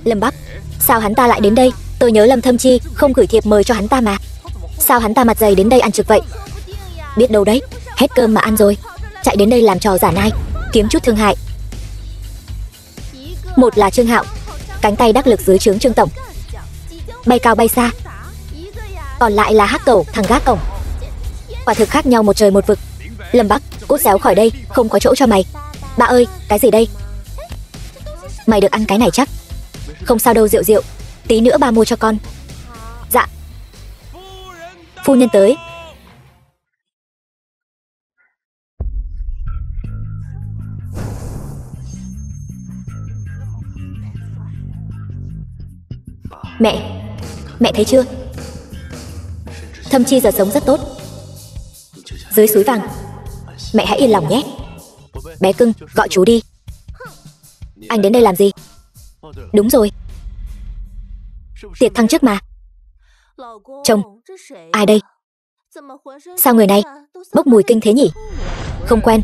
Lâm Bắc, sao hắn ta lại đến đây? Tôi nhớ Lâm Thâm Chi không gửi thiệp mời cho hắn ta mà. Sao hắn ta mặt dày đến đây ăn trực vậy? Biết đâu đấy, hết cơm mà ăn rồi, chạy đến đây làm trò giả nai, kiếm chút thương hại. Một là Trương Hạo, cánh tay đắc lực dưới trướng Trương tổng, bay cao bay xa. Còn lại là Hắc Cẩu, thằng gác cổng. Quả thực khác nhau một trời một vực. Lâm Bắc, cút xéo khỏi đây, không có chỗ cho mày. Ba ơi, cái gì đây? Mày được ăn cái này chắc. Không sao đâu Diệu Diệu, tí nữa ba mua cho con. Dạ. Phu nhân tới. Mẹ thấy chưa? Thâm Chi giờ sống rất tốt. Dưới suối vàng. Mẹ hãy yên lòng nhé. Bé cưng, gọi chú đi. Anh đến đây làm gì? Đúng rồi, tiệc thăng chức mà. Chồng, ai đây? Sao người này bốc mùi kinh thế nhỉ? Không quen,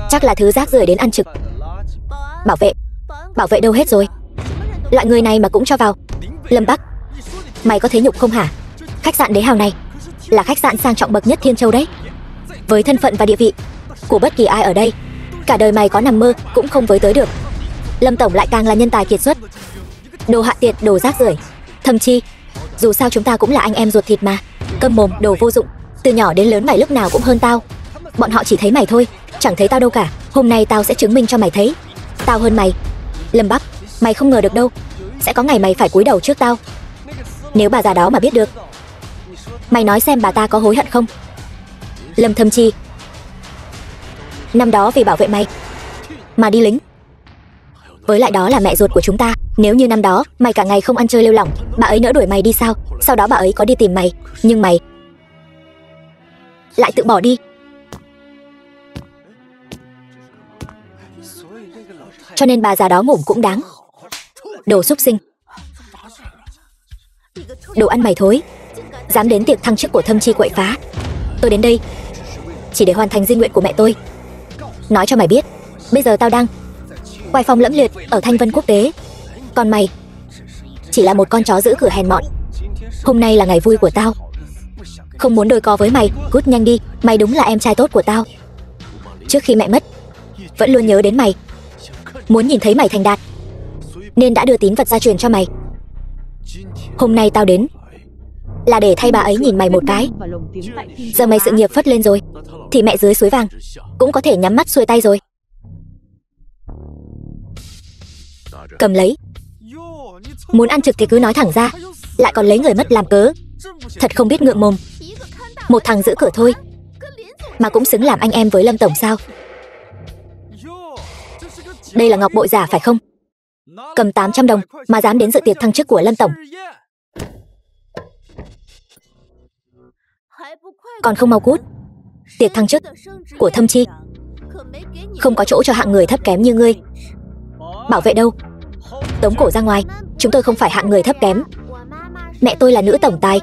chắc là thứ rác rưởi đến ăn trực. Bảo vệ đâu hết rồi? Loại người này mà cũng cho vào. Lâm Bắc, mày có thế nhục không hả? Khách sạn Đế Hào này là khách sạn sang trọng bậc nhất Thiên Châu đấy. Với thân phận và địa vị của bất kỳ ai ở đây, cả đời mày có nằm mơ cũng không với tới được. Lâm tổng lại càng là nhân tài kiệt xuất. Đồ hạ tiệt, đồ rác rưởi. Thâm Chi, dù sao chúng ta cũng là anh em ruột thịt mà. Câm mồm, đồ vô dụng. Từ nhỏ đến lớn mày lúc nào cũng hơn tao. Bọn họ chỉ thấy mày thôi, chẳng thấy tao đâu cả. Hôm nay tao sẽ chứng minh cho mày thấy tao hơn mày. Lâm Bắc, mày không ngờ được đâu, sẽ có ngày mày phải cúi đầu trước tao. Nếu bà già đó mà biết được. Mày nói xem bà ta có hối hận không? Lâm Thâm Chi, năm đó vì bảo vệ mày mà đi lính. Với lại đó là mẹ ruột của chúng ta. Nếu như năm đó mày cả ngày không ăn chơi lêu lỏng, bà ấy nỡ đuổi mày đi sao? Sau đó bà ấy có đi tìm mày, nhưng mày lại tự bỏ đi. Cho nên bà già đó ngủm cũng đáng. Đồ súc sinh, đồ ăn mày thối, dám đến tiệc thăng chức của Thâm Chi quậy phá. Tôi đến đây chỉ để hoàn thành di nguyện của mẹ tôi. Nói cho mày biết, bây giờ tao đang oai phong lẫm liệt ở Thanh Vân Quốc tế, còn mày chỉ là một con chó giữ cửa hèn mọn. Hôm nay là ngày vui của tao, không muốn đôi co với mày. Cút nhanh đi, mày đúng là em trai tốt của tao. Trước khi mẹ mất, vẫn luôn nhớ đến mày, muốn nhìn thấy mày thành đạt, nên đã đưa tín vật gia truyền cho mày. Hôm nay tao đến là để thay bà ấy nhìn mày một cái. Giờ mày sự nghiệp phất lên rồi, thì mẹ dưới suối vàng cũng có thể nhắm mắt xuôi tay rồi. Cầm lấy. Muốn ăn trực thì cứ nói thẳng ra, lại còn lấy người mất làm cớ. Thật không biết ngượng mồm. Một thằng giữ cửa thôi mà cũng xứng làm anh em với Lâm tổng sao? Đây là ngọc bội giả phải không? Cầm 800 đồng mà dám đến dự tiệc thăng chức của Lâm tổng. Còn không mau cút. Tiệc thăng chức của Thâm Chi không có chỗ cho hạng người thấp kém như ngươi. Bảo vệ đâu? Tống cổ ra ngoài. Chúng tôi không phải hạng người thấp kém. Mẹ tôi là nữ tổng tài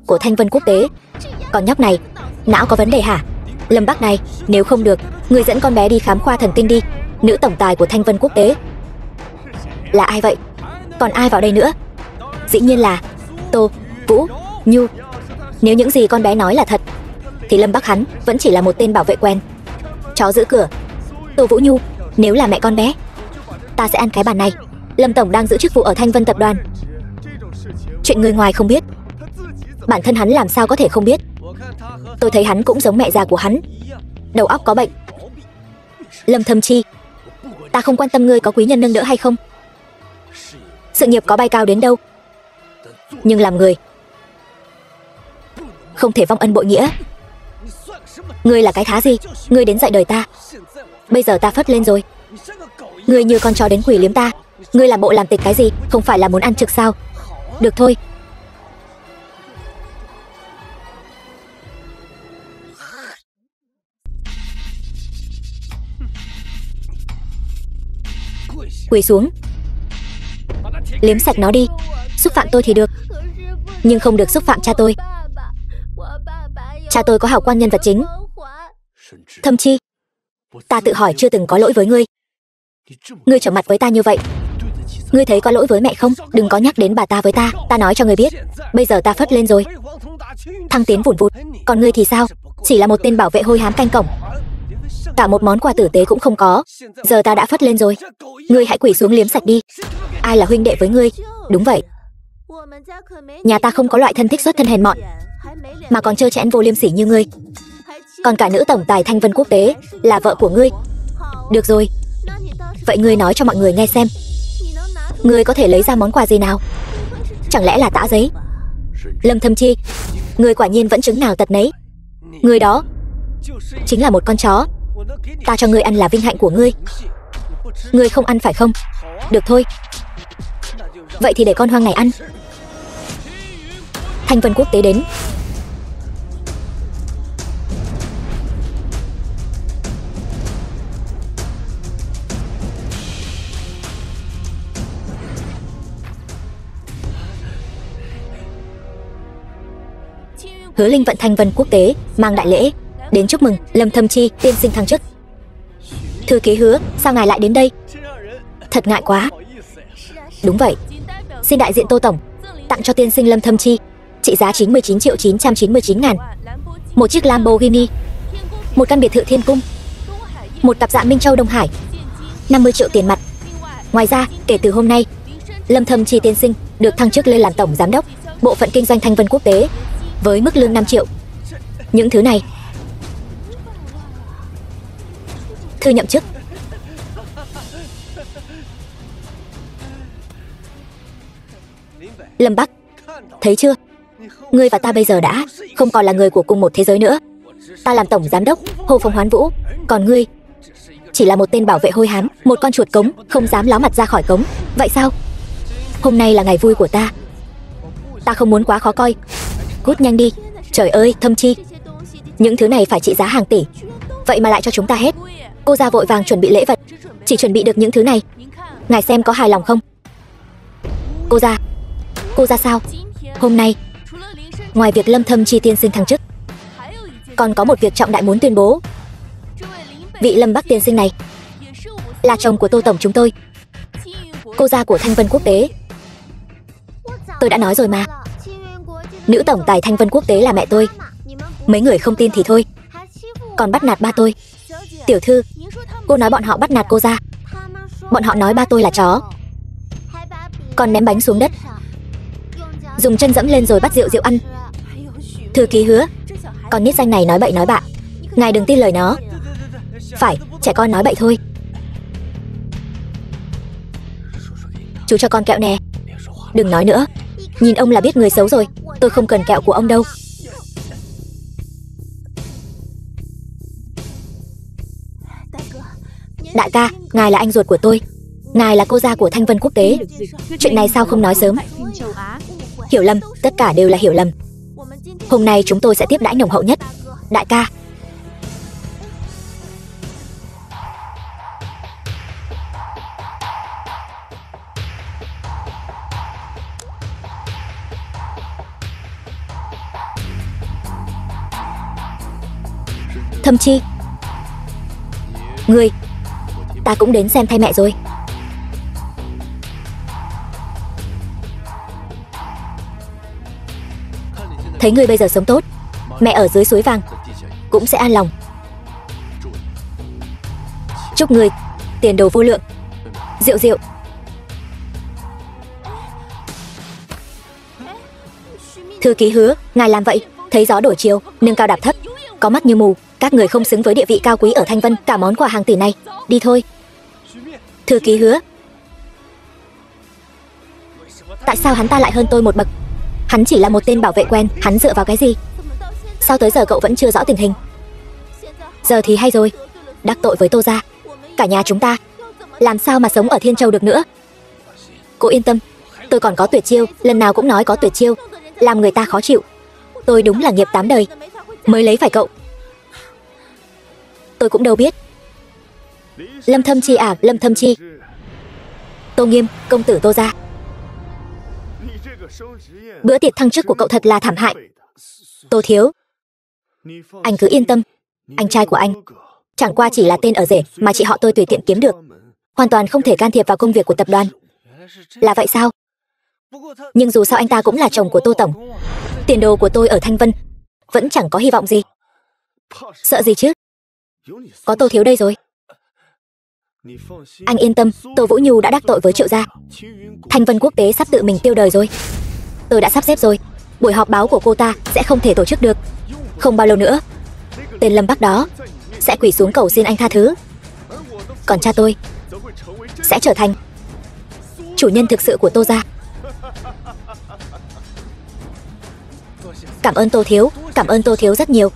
của Thanh Vân Quốc tế. Còn nhóc này não có vấn đề hả? Lâm Bắc này, nếu không được, người dẫn con bé đi khám khoa thần kinh đi. Nữ tổng tài của Thanh Vân Quốc tế là ai vậy? Còn ai vào đây nữa? Dĩ nhiên là Tô Vũ Nhu. Nếu những gì con bé nói là thật, thì Lâm Bắc hắn vẫn chỉ là một tên bảo vệ quen, chó giữ cửa. Tô Vũ Nhu, nếu là mẹ con bé, ta sẽ ăn cái bàn này. Lâm tổng đang giữ chức vụ ở Thanh Vân tập đoàn. Chuyện người ngoài không biết, bản thân hắn làm sao có thể không biết. Tôi thấy hắn cũng giống mẹ già của hắn, đầu óc có bệnh. Lâm Thâm Chi, ta không quan tâm ngươi có quý nhân nâng đỡ hay không, sự nghiệp có bay cao đến đâu, nhưng làm người không thể vong ân bội nghĩa. Ngươi là cái thá gì? Ngươi đến dạy đời ta. Bây giờ ta phất lên rồi, ngươi như con chó đến quỷ liếm ta. Ngươi làm bộ làm tịch cái gì? Không phải là muốn ăn trực sao? Được thôi. Quỳ xuống, liếm sạch nó đi. Xúc phạm tôi thì được, nhưng không được xúc phạm cha tôi. Cha tôi có hào quang nhân vật chính. Thâm Chi, ta tự hỏi chưa từng có lỗi với ngươi. Ngươi trở mặt với ta như vậy, Ngươi thấy có lỗi với mẹ không? Đừng có nhắc đến bà ta với ta. Ta nói cho ngươi biết, bây giờ ta phất lên rồi, thăng tiến vùn vụt. Còn ngươi thì sao? Chỉ là một tên bảo vệ hôi hám canh cổng, cả một món quà tử tế cũng không có. Giờ ta đã phất lên rồi, ngươi hãy quỳ xuống liếm sạch đi. Ai là huynh đệ với ngươi? Đúng vậy, nhà ta không có loại thân thích xuất thân hèn mọn, mà còn trơ trẽn vô liêm sỉ như ngươi. Còn cả nữ tổng tài Thanh Vân Quốc tế là vợ của ngươi. Được rồi, vậy ngươi nói cho mọi người nghe xem, ngươi có thể lấy ra món quà gì nào? Chẳng lẽ là tã giấy? Lâm Thâm Chi, ngươi quả nhiên vẫn chứng nào tật nấy. Ngươi đó chính là một con chó. Ta cho ngươi ăn là vinh hạnh của ngươi. Ngươi không ăn phải không? Được thôi, vậy thì để con hoang này ăn. Thanh Vân Quốc tế đến. Hứa Linh vận Thanh Vân Quốc tế mang đại lễ đến chúc mừng Lâm Thâm Chi tiên sinh thăng chức. Thư ký Hứa, sao ngài lại đến đây? Thật ngại quá. Đúng vậy, xin đại diện Tô tổng tặng cho tiên sinh Lâm Thâm Chi trị giá 99.999.000 một chiếc Lamborghini, một căn biệt thự thiên cung, một cặp dạ Minh Châu Đông Hải, 50 triệu tiền mặt. Ngoài ra, kể từ hôm nay, Lâm Thâm Chi tiên sinh được thăng chức lên làm tổng giám đốc bộ phận kinh doanh Thanh Vân Quốc tế với mức lương 5 triệu. Những thứ này thư nhậm chức. Lâm Bắc, thấy chưa? Ngươi và ta bây giờ đã không còn là người của cùng một thế giới nữa. Ta làm tổng giám đốc Hồ Phong Hoán Vũ, còn ngươi chỉ là một tên bảo vệ hôi hám, một con chuột cống không dám ló mặt ra khỏi cống. Vậy sao? Hôm nay là ngày vui của ta. Ta không muốn quá khó coi. Cút nhanh đi. Trời ơi, Thâm Chi, những thứ này phải trị giá hàng tỷ, vậy mà lại cho chúng ta hết. Cô ra vội vàng chuẩn bị lễ vật, chỉ chuẩn bị được những thứ này. Ngài xem có hài lòng không? Cô ra sao? Hôm nay, ngoài việc Lâm Thâm Chi tiên sinh thăng chức, còn có một việc trọng đại muốn tuyên bố. Vị Lâm Bắc tiên sinh này là chồng của Tô tổng chúng tôi, cô gia của Thanh Vân Quốc tế. Tôi đã nói rồi mà, nữ tổng tài Thanh Vân Quốc tế là mẹ tôi. Mấy người không tin thì thôi, còn bắt nạt ba tôi. Tiểu thư, cô nói bọn họ bắt nạt cô gia. Bọn họ nói ba tôi là chó, còn ném bánh xuống đất, dùng chân dẫm lên rồi bắt rượu ăn. Thư ký Hứa, con nít danh này nói bậy nói bạ, ngài đừng tin lời nó. Phải, trẻ con nói bậy thôi. Chú cho con kẹo nè. Đừng nói nữa, nhìn ông là biết người xấu rồi. Tôi không cần kẹo của ông đâu. Đại ca, ngài là anh ruột của tôi, ngài là cô gia của Thanh Vân Quốc tế. Chuyện này sao không nói sớm? Hiểu lầm, tất cả đều là hiểu lầm. Hôm nay chúng tôi sẽ tiếp đãi nồng hậu nhất. Đại ca. Thâm Chi, ngươi, ta cũng đến xem thay mẹ rồi. Thấy ngươi bây giờ sống tốt, mẹ ở dưới suối vàng cũng sẽ an lòng. Chúc ngươi tiền đồ vô lượng. Rượu. Thư ký Hứa, ngài làm vậy, thấy gió đổi chiều, nâng cao đạp thấp, có mắt như mù. Các người không xứng với địa vị cao quý ở Thanh Vân. Cả món quà hàng tỷ này, đi thôi. Thư ký Hứa, tại sao hắn ta lại hơn tôi một bậc? Hắn chỉ là một tên bảo vệ quen, hắn dựa vào cái gì? Sao tới giờ cậu vẫn chưa rõ tình hình? Giờ thì hay rồi, đắc tội với Tô gia, cả nhà chúng ta làm sao mà sống ở Thiên Châu được nữa. Cô yên tâm, tôi còn có tuyệt chiêu, lần nào cũng nói có tuyệt chiêu, làm người ta khó chịu. Tôi đúng là nghiệp 8 đời mới lấy phải cậu. Tôi cũng đâu biết. Lâm Thâm Chi à, Lâm Thâm Chi. Tô Nghiêm, công tử Tô gia. Bữa tiệc thăng chức của cậu thật là thảm hại. Tô thiếu, anh cứ yên tâm, anh trai của anh chẳng qua chỉ là tên ở rể mà chị họ tôi tùy tiện kiếm được, hoàn toàn không thể can thiệp vào công việc của tập đoàn. Là vậy sao? Nhưng dù sao anh ta cũng là chồng của Tô tổng. Tiền đồ của tôi ở Thanh Vân vẫn chẳng có hy vọng gì. Sợ gì chứ? Có Tô thiếu đây rồi. Anh yên tâm, Tô Vũ Nhu đã đắc tội với Triệu gia. Thanh Vân Quốc tế sắp tự mình tiêu đời rồi. Tôi đã sắp xếp rồi. Buổi họp báo của cô ta sẽ không thể tổ chức được. Không bao lâu nữa, tên Lâm Bắc đó sẽ quỳ xuống cầu xin anh tha thứ. Còn cha tôi sẽ trở thành chủ nhân thực sự của Tô gia. Cảm ơn Tô thiếu, cảm ơn Tô thiếu rất nhiều.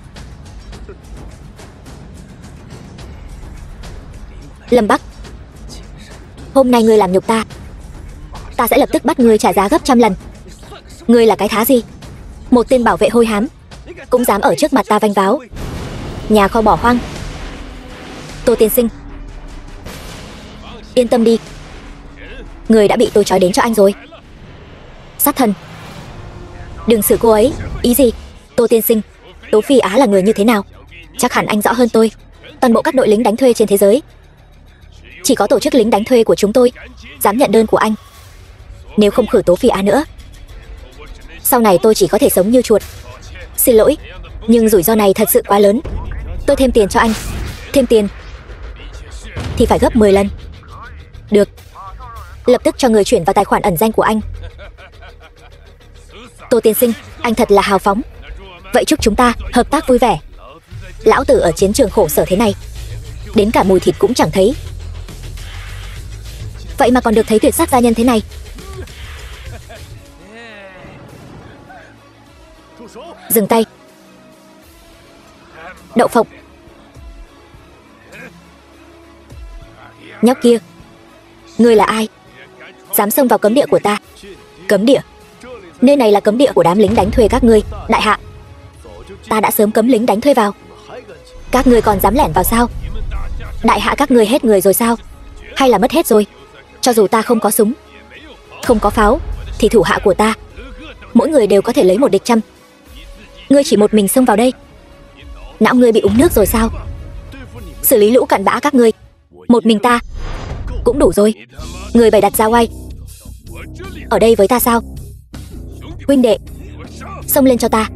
Lâm Bắc, hôm nay ngươi làm nhục ta, ta sẽ lập tức bắt ngươi trả giá gấp 100 lần. Ngươi là cái thá gì? Một tên bảo vệ hôi hám cũng dám ở trước mặt ta vênh váo. Nhà kho bỏ hoang. Tô tiên sinh, yên tâm đi, ngươi đã bị tôi trói đến cho anh rồi. Sát thần, đừng xử cô ấy. Ý gì? Tô tiên sinh, Tố Phi Á là người như thế nào? Chắc hẳn anh rõ hơn tôi. Toàn bộ các đội lính đánh thuê trên thế giới, chỉ có tổ chức lính đánh thuê của chúng tôi dám nhận đơn của anh. Nếu không khử Tố Phi Á nữa, sau này tôi chỉ có thể sống như chuột. Xin lỗi, nhưng rủi ro này thật sự quá lớn. Tôi thêm tiền cho anh. Thêm tiền thì phải gấp 10 lần. Được, lập tức cho người chuyển vào tài khoản ẩn danh của anh. Tô tiên sinh, anh thật là hào phóng. Vậy chúc chúng ta hợp tác vui vẻ. Lão tử ở chiến trường khổ sở thế này, đến cả mùi thịt cũng chẳng thấy, vậy mà còn được thấy tuyệt sắc gia nhân thế này. Dừng tay. Đậu phộng. Nhóc kia, ngươi là ai? Dám xông vào cấm địa của ta? Cấm địa? Nơi này là cấm địa của đám lính đánh thuê các ngươi, đại hạ. Ta đã sớm cấm lính đánh thuê vào. Các ngươi còn dám lẻn vào sao? Đại hạ các ngươi hết người rồi sao? Hay là mất hết rồi? Cho dù ta không có súng, không có pháo, thì thủ hạ của ta mỗi người đều có thể lấy một địch 100. Ngươi chỉ một mình xông vào đây, não ngươi bị uống nước rồi sao? Xử lý lũ cặn bã các ngươi, một mình ta cũng đủ rồi. Người bày đặt ra oai ở đây với ta sao? Huynh đệ, xông lên cho ta.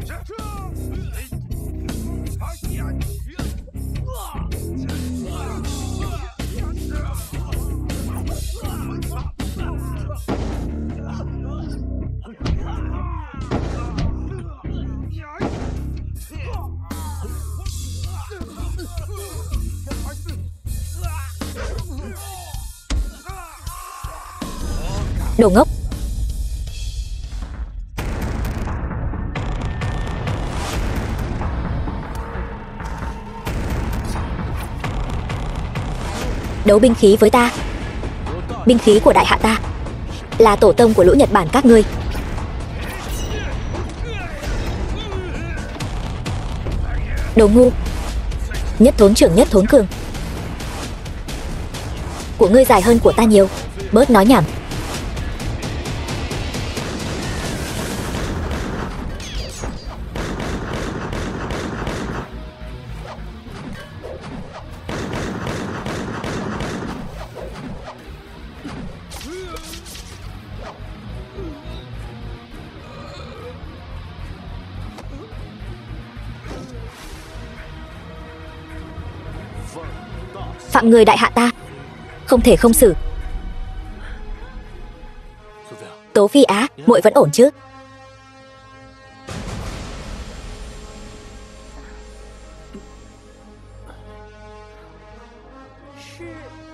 Đồ ngốc. Đấu binh khí với ta. Binh khí của đại hạ ta là tổ tông của lũ Nhật Bản các ngươi. Đồ ngu. Nhất thốn trưởng nhất thốn cường. Của ngươi dài hơn của ta nhiều. Bớt nói nhảm. Phạm người đại hạ ta không thể không xử. Tố Phi Á, muội vẫn ổn chứ?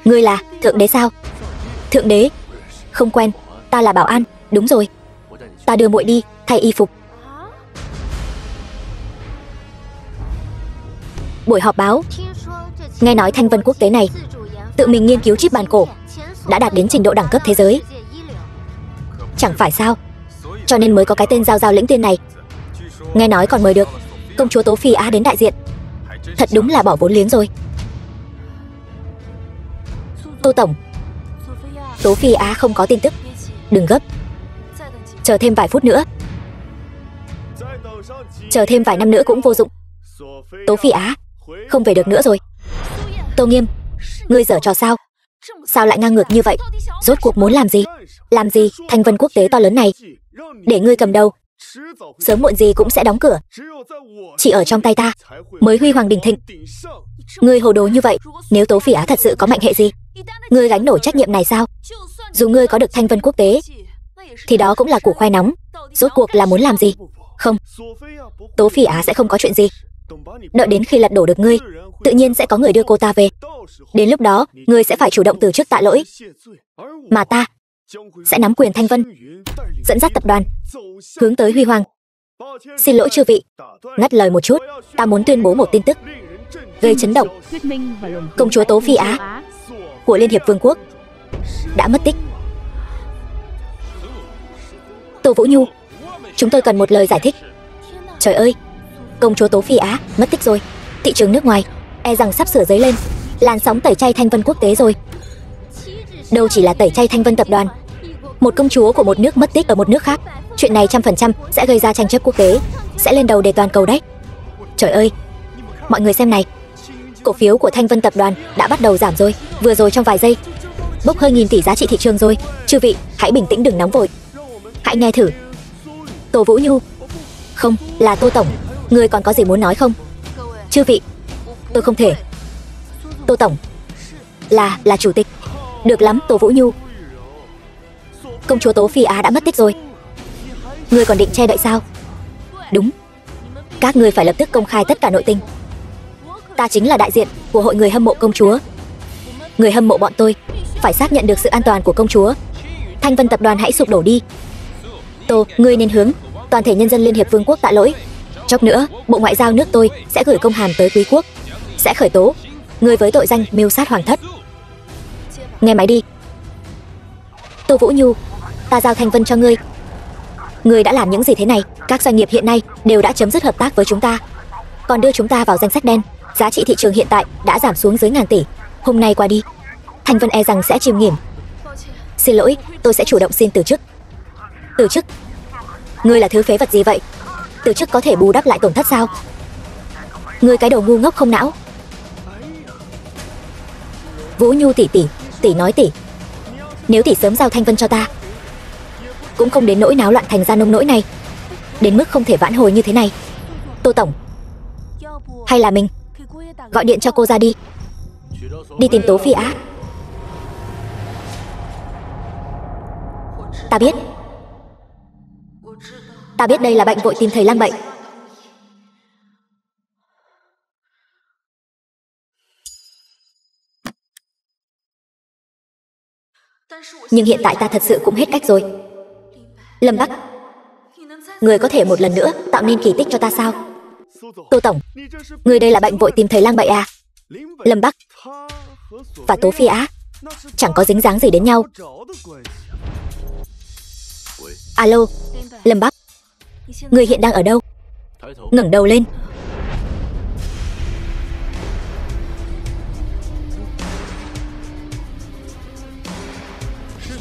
Ngươi là thượng đế sao? Thượng đế? Không quen, ta là Bảo An. Đúng rồi, ta đưa muội đi thay y phục. Buổi họp báo. Nghe nói Thanh Vân Quốc tế này tự mình nghiên cứu chip bàn cổ đã đạt đến trình độ đẳng cấp thế giới. Chẳng phải sao? Cho nên mới có cái tên Giao Giao lĩnh tiên này. Nghe nói còn mời được công chúa Tố Phi Á đến đại diện. Thật đúng là bỏ vốn liếng rồi. Tô tổng, Tố Phi Á không có tin tức. Đừng gấp, chờ thêm vài phút nữa. Chờ thêm vài năm nữa cũng vô dụng. Tố Phi Á không về được nữa rồi. Tô Nghiêm, ngươi giở trò sao? Sao lại ngang ngược như vậy? Rốt cuộc muốn làm gì? Làm gì Thanh Vân quốc tế to lớn này để ngươi cầm đầu, sớm muộn gì cũng sẽ đóng cửa. Chỉ ở trong tay ta mới huy hoàng đình thịnh. Ngươi hồ đồ như vậy, nếu Tố Phỉ Á thật sự có mệnh hệ gì, ngươi gánh nổi trách nhiệm này sao? Dù ngươi có được Thanh Vân quốc tế thì đó cũng là củ khoai nóng. Rốt cuộc là muốn làm gì? Không, Tố Phỉ Á sẽ không có chuyện gì. Đợi đến khi lật đổ được ngươi, tự nhiên sẽ có người đưa cô ta về. Đến lúc đó, ngươi sẽ phải chủ động từ chức tạ lỗi. Mà ta sẽ nắm quyền Thanh Vân, dẫn dắt tập đoàn hướng tới huy hoàng. Xin lỗi chư vị, ngắt lời một chút, ta muốn tuyên bố một tin tức gây chấn động. Công chúa Tố Phi Á của Liên hiệp Vương quốc đã mất tích. Tô Vũ Nhu, chúng tôi cần một lời giải thích. Trời ơi, công chúa Tố Phi Á mất tích rồi. Thị trường nước ngoài e rằng sắp sửa dấy lên làn sóng tẩy chay Thanh Vân quốc tế rồi. Đâu chỉ là tẩy chay Thanh Vân tập đoàn, một công chúa của một nước mất tích ở một nước khác, chuyện này 100% sẽ gây ra tranh chấp quốc tế, sẽ lên đầu đề toàn cầu đấy. Trời ơi, mọi người xem này, cổ phiếu của Thanh Vân tập đoàn đã bắt đầu giảm rồi, vừa rồi trong vài giây bốc hơi 1000 tỷ giá trị thị trường rồi. Chư vị hãy bình tĩnh, đừng nóng vội, hãy nghe thử. Tô Vũ Nhu, không, là Tô tổng, người còn có gì muốn nói không? Chư vị, tôi không thể. Tô tổng là chủ tịch. Được lắm Tô Vũ Nhu, công chúa Tố Phi Á đã mất tích rồi, ngươi còn định che đậy sao? Đúng, các ngươi phải lập tức công khai tất cả nội tình. Ta chính là đại diện của hội người hâm mộ công chúa. Người hâm mộ bọn tôi phải xác nhận được sự an toàn của công chúa. Thanh Vân tập đoàn hãy sụp đổ đi. Tô, ngươi nên hướng toàn thể nhân dân Liên hiệp Vương quốc tạ lỗi. Chốc nữa, Bộ Ngoại giao nước tôi sẽ gửi công hàm tới quý quốc, sẽ khởi tố ngươi với tội danh mưu sát hoàng thất. Nghe máy đi. Tô Vũ Nhu, ta giao Thanh Vân cho ngươi. Ngươi đã làm những gì thế này? Các doanh nghiệp hiện nay đều đã chấm dứt hợp tác với chúng ta, còn đưa chúng ta vào danh sách đen. Giá trị thị trường hiện tại đã giảm xuống dưới 1000 tỷ. Hôm nay qua đi, Thanh Vân e rằng sẽ chìm nghỉm. Xin lỗi, tôi sẽ chủ động xin từ chức. Từ chức? Ngươi là thứ phế vật gì vậy? Từ chức có thể bù đắp lại tổn thất sao? Ngươi cái đầu ngu ngốc không não. Vũ Nhu tỷ tỷ, tỷ nói tỷ, nếu tỷ sớm giao Thanh Vân cho ta, cũng không đến nỗi náo loạn thành ra nông nỗi này, đến mức không thể vãn hồi như thế này. Tô tổng, hay là mình gọi điện cho cô ra đi, đi tìm Tố Phi Á. Ta biết đây là bệnh vội tìm thầy lang bệnh. Nhưng hiện tại ta thật sự cũng hết cách rồi. Lâm Bắc, người có thể một lần nữa tạo nên kỳ tích cho ta sao? Tô tổng, người đây là bệnh vội tìm thầy lang bậy à? Lâm Bắc và Tố Phi Á chẳng có dính dáng gì đến nhau. Alo, Lâm Bắc, người hiện đang ở đâu? Ngẩng đầu lên.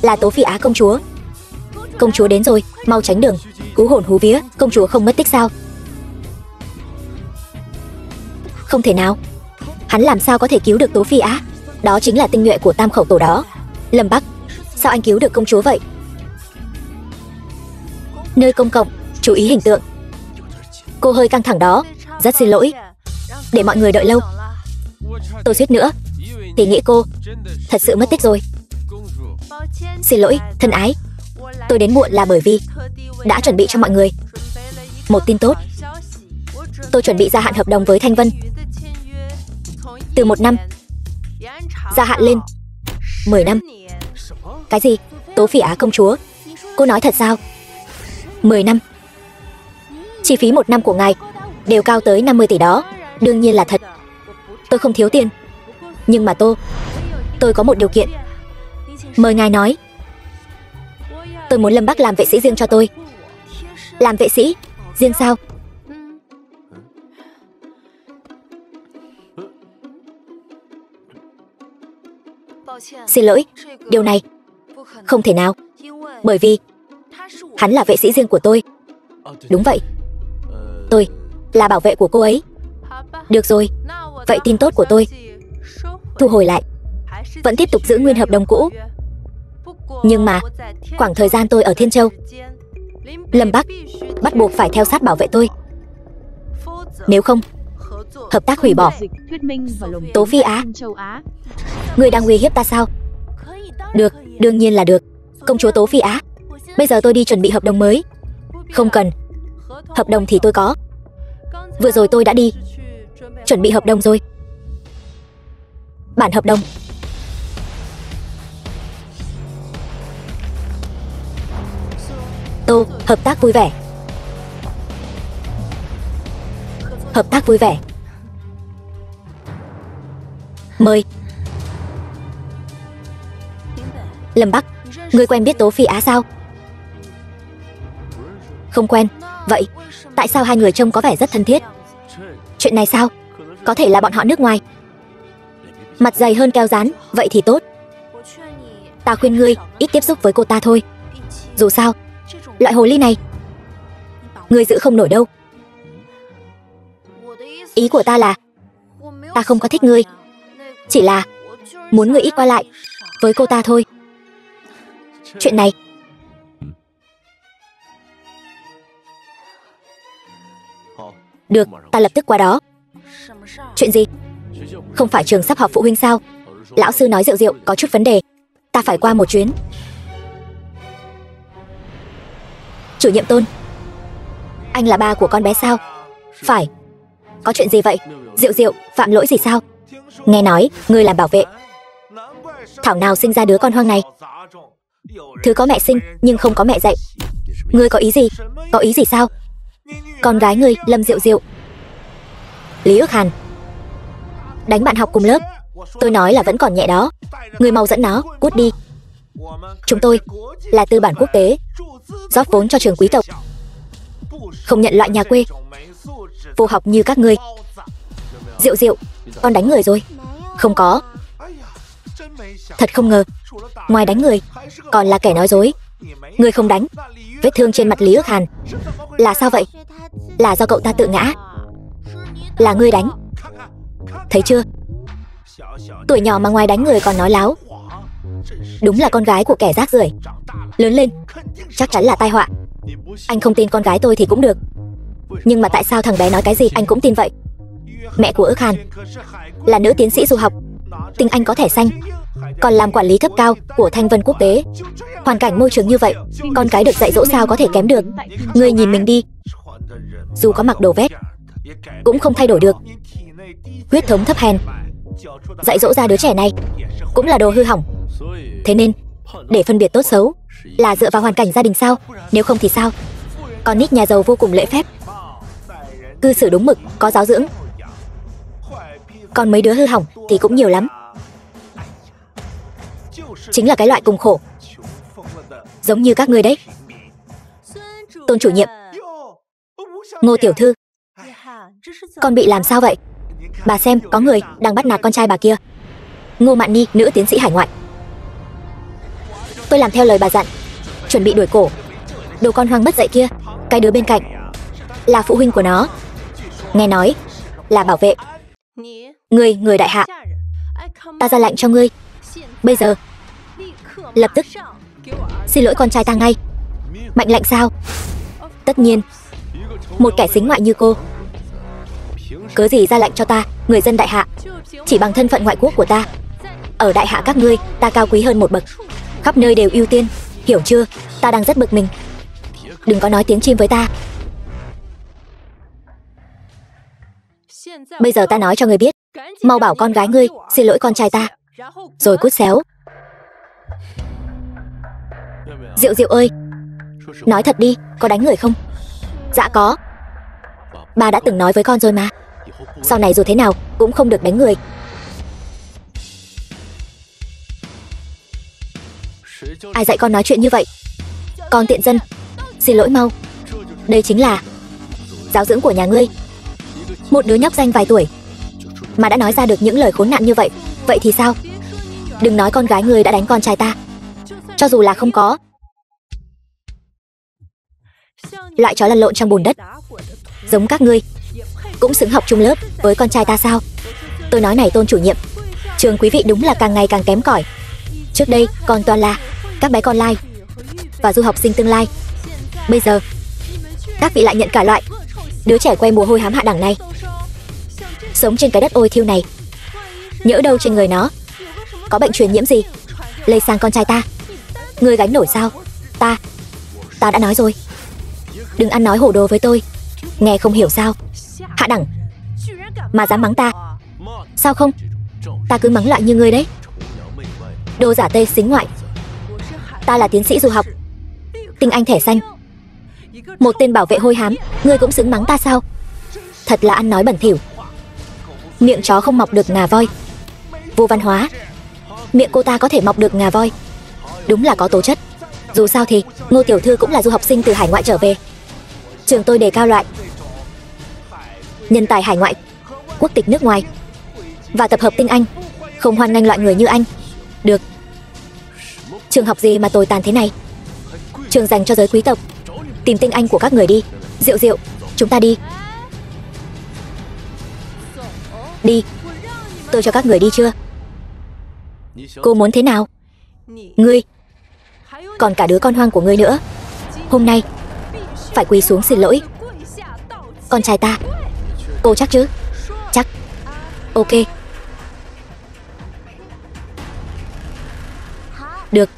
Là Tố Phi Á công chúa. Công chúa đến rồi, mau tránh đường. Hú hồn hú vía, công chúa không mất tích sao? Không thể nào, hắn làm sao có thể cứu được Tố Phi Á? Đó chính là tinh nhuệ của Tam Khẩu Tổ đó. Lâm Bắc, sao anh cứu được công chúa vậy? Nơi công cộng, chú ý hình tượng. Cô hơi căng thẳng đó, rất xin lỗi để mọi người đợi lâu. Tôi suýt nữa thì nghĩ cô thật sự mất tích rồi. Xin lỗi, thân ái, tôi đến muộn là bởi vì đã chuẩn bị cho mọi người một tin tốt. Tôi chuẩn bị gia hạn hợp đồng với Thanh Vân từ 1 năm gia hạn lên 10 năm. Cái gì? Tố Phi Á công chúa, cô nói thật sao? 10 năm? Chi phí 1 năm của ngài đều cao tới 50 tỷ đó. Đương nhiên là thật. Tôi không thiếu tiền, nhưng mà tôi có một điều kiện. Mời ngài nói. Tôi muốn Lâm Bắc làm vệ sĩ riêng cho tôi. Làm vệ sĩ riêng sao? Xin lỗi, điều này không thể nào, bởi vì hắn là vệ sĩ riêng của tôi. Đúng vậy, tôi là bảo vệ của cô ấy. Được rồi, vậy tin tốt của tôi thu hồi lại, vẫn tiếp tục giữ nguyên hợp đồng cũ. Nhưng mà khoảng thời gian tôi ở Thiên Châu, Lâm Bắc bắt buộc phải theo sát bảo vệ tôi. Nếu không, hợp tác hủy bỏ. Tố Phi Á, ngươi đang uy hiếp ta sao? Được, đương nhiên là được. Công chúa Tố Phi Á, bây giờ tôi đi chuẩn bị hợp đồng mới. Không cần. Hợp đồng thì tôi có. Vừa rồi tôi đã đi chuẩn bị hợp đồng rồi. Bản hợp đồng. Tô, hợp tác vui vẻ. Hợp tác vui vẻ. Mời. Lâm Bắc, ngươi quen biết Tố Phi Á sao? Không quen. Vậy tại sao hai người trông có vẻ rất thân thiết? Chuyện này sao? Có thể là bọn họ nước ngoài. Mặt dày hơn keo rán, vậy thì tốt. Ta khuyên ngươi ít tiếp xúc với cô ta thôi. Dù sao, loại hồ ly này ngươi giữ không nổi đâu. Ý của ta là ta không có thích ngươi, chỉ là muốn ngươi ít qua lại với cô ta thôi. Chuyện này được, ta lập tức qua đó. Chuyện gì? Không phải trường sắp họp phụ huynh sao? Lão sư nói Diệu Diệu có chút vấn đề, ta phải qua một chuyến. Chủ nhiệm Tôn, anh là ba của con bé sao? Phải. Có chuyện gì vậy? Diệu Diệu phạm lỗi gì sao? Nghe nói ngươi làm bảo vệ, thảo nào sinh ra đứa con hoang này. Thứ có mẹ sinh nhưng không có mẹ dạy. Ngươi có ý gì? Có ý gì sao? Con gái ngươi Lâm Diệu Diệu. Lý Ước Hàn đánh bạn học cùng lớp. Tôi nói là vẫn còn nhẹ đó. Ngươi mau dẫn nó cút đi. Chúng tôi là tư bản quốc tế, rót vốn cho trường quý tộc, không nhận loại nhà quê vô học như các ngươi. Diệu Diệu, con đánh người rồi. Không có. Thật không ngờ, ngoài đánh người còn là kẻ nói dối. Ngươi không đánh. Vết thương trên mặt Lý Ước Hàn là sao vậy? Là do cậu ta tự ngã. Là ngươi đánh. Thấy chưa? Tuổi nhỏ mà ngoài đánh người còn nói láo. Đúng là con gái của kẻ rác rưởi. Lớn lên chắc chắn là tai họa. Anh không tin con gái tôi thì cũng được, nhưng mà tại sao thằng bé nói cái gì anh cũng tin vậy? Mẹ của Ước Hàn là nữ tiến sĩ du học, tiếng Anh có thẻ xanh, còn làm quản lý cấp cao của Thanh Vân Quốc tế. Hoàn cảnh môi trường như vậy, con cái được dạy dỗ sao có thể kém được? Ngươi nhìn mình đi, dù có mặc đồ vest cũng không thay đổi được. Huyết thống thấp hèn, dạy dỗ ra đứa trẻ này cũng là đồ hư hỏng. Thế nên để phân biệt tốt xấu là dựa vào hoàn cảnh gia đình sao? Nếu không thì sao? Con nít nhà giàu vô cùng lễ phép, cư xử đúng mực, có giáo dưỡng. Còn mấy đứa hư hỏng thì cũng nhiều lắm. Chính là cái loại cùng khổ, giống như các ngươi đấy. Tôn chủ nhiệm, Ngô tiểu thư, con bị làm sao vậy? Bà xem, có người đang bắt nạt con trai bà kia. Ngô Mạn Nhi, nữ tiến sĩ hải ngoại. Tôi làm theo lời bà dặn, chuẩn bị đuổi cổ đồ con hoang mất dạy kia. Cái đứa bên cạnh là phụ huynh của nó, nghe nói là bảo vệ. Người đại hạ, ta ra lệnh cho ngươi, bây giờ lập tức xin lỗi con trai ta ngay. Mệnh lệnh sao? Tất nhiên, một kẻ sính ngoại như cô cớ gì ra lệnh cho ta, người dân đại hạ? Chỉ bằng thân phận ngoại quốc của ta, ở đại hạ các ngươi ta cao quý hơn một bậc, khắp nơi đều ưu tiên, hiểu chưa? Ta đang rất bực mình, đừng có nói tiếng chim với ta. Bây giờ ta nói cho ngươi biết, mau bảo con gái ngươi xin lỗi con trai ta, rồi cút xéo. Diệu Diệu ơi, nói thật đi, có đánh người không? Dạ có. Bà đã từng nói với con rồi mà, sau này dù thế nào cũng không được đánh người. Ai dạy con nói chuyện như vậy? Con tiện dân, xin lỗi mau. Đây chính là giáo dưỡng của nhà ngươi. Một đứa nhóc danh vài tuổi mà đã nói ra được những lời khốn nạn như vậy, vậy thì sao? Đừng nói con gái ngươi đã đánh con trai ta, cho dù là không có, loại chó lăn lộn trong bùn đất giống các ngươi cũng xứng học chung lớp với con trai ta sao? Tôi nói này Tôn chủ nhiệm, trường quý vị đúng là càng ngày càng kém cỏi. Trước đây còn toàn là các bé con lai và du học sinh tương lai. Bây giờ các vị lại nhận cả loại đứa trẻ que mùa hôi hám hạ đẳng này, sống trên cái đất ôi thiêu này. Nhỡ đâu trên người nó có bệnh truyền nhiễm gì lây sang con trai ta, ngươi gánh nổi sao? Ta đã nói rồi, đừng ăn nói hồ đồ với tôi. Nghe không hiểu sao? Hạ đẳng mà dám mắng ta? Sao không? Ta cứ mắng lại như ngươi đấy. Đồ giả tê xính ngoại. Ta là tiến sĩ du học, tinh anh thẻ xanh, một tên bảo vệ hôi hám, ngươi cũng xứng mắng ta sao? Thật là ăn nói bẩn thỉu. Miệng chó không mọc được ngà voi. Vô văn hóa. Miệng cô ta có thể mọc được ngà voi. Đúng là có tố chất. Dù sao thì Ngô tiểu thư cũng là du học sinh từ hải ngoại trở về. Trường tôi đề cao loại nhân tài hải ngoại, quốc tịch nước ngoài và tập hợp tinh anh, không hoan nghênh loại người như anh. Được. Trường học gì mà tồi tàn thế này? Trường dành cho giới quý tộc. Tìm tinh anh của các người đi. Diệu Diệu, chúng ta đi. Đi. Tôi cho các người đi chưa? Cô muốn thế nào? Ngươi, còn cả đứa con hoang của ngươi nữa, hôm nay phải quỳ xuống xin lỗi con trai ta. Cô chắc chứ? Chắc. Ok. Được.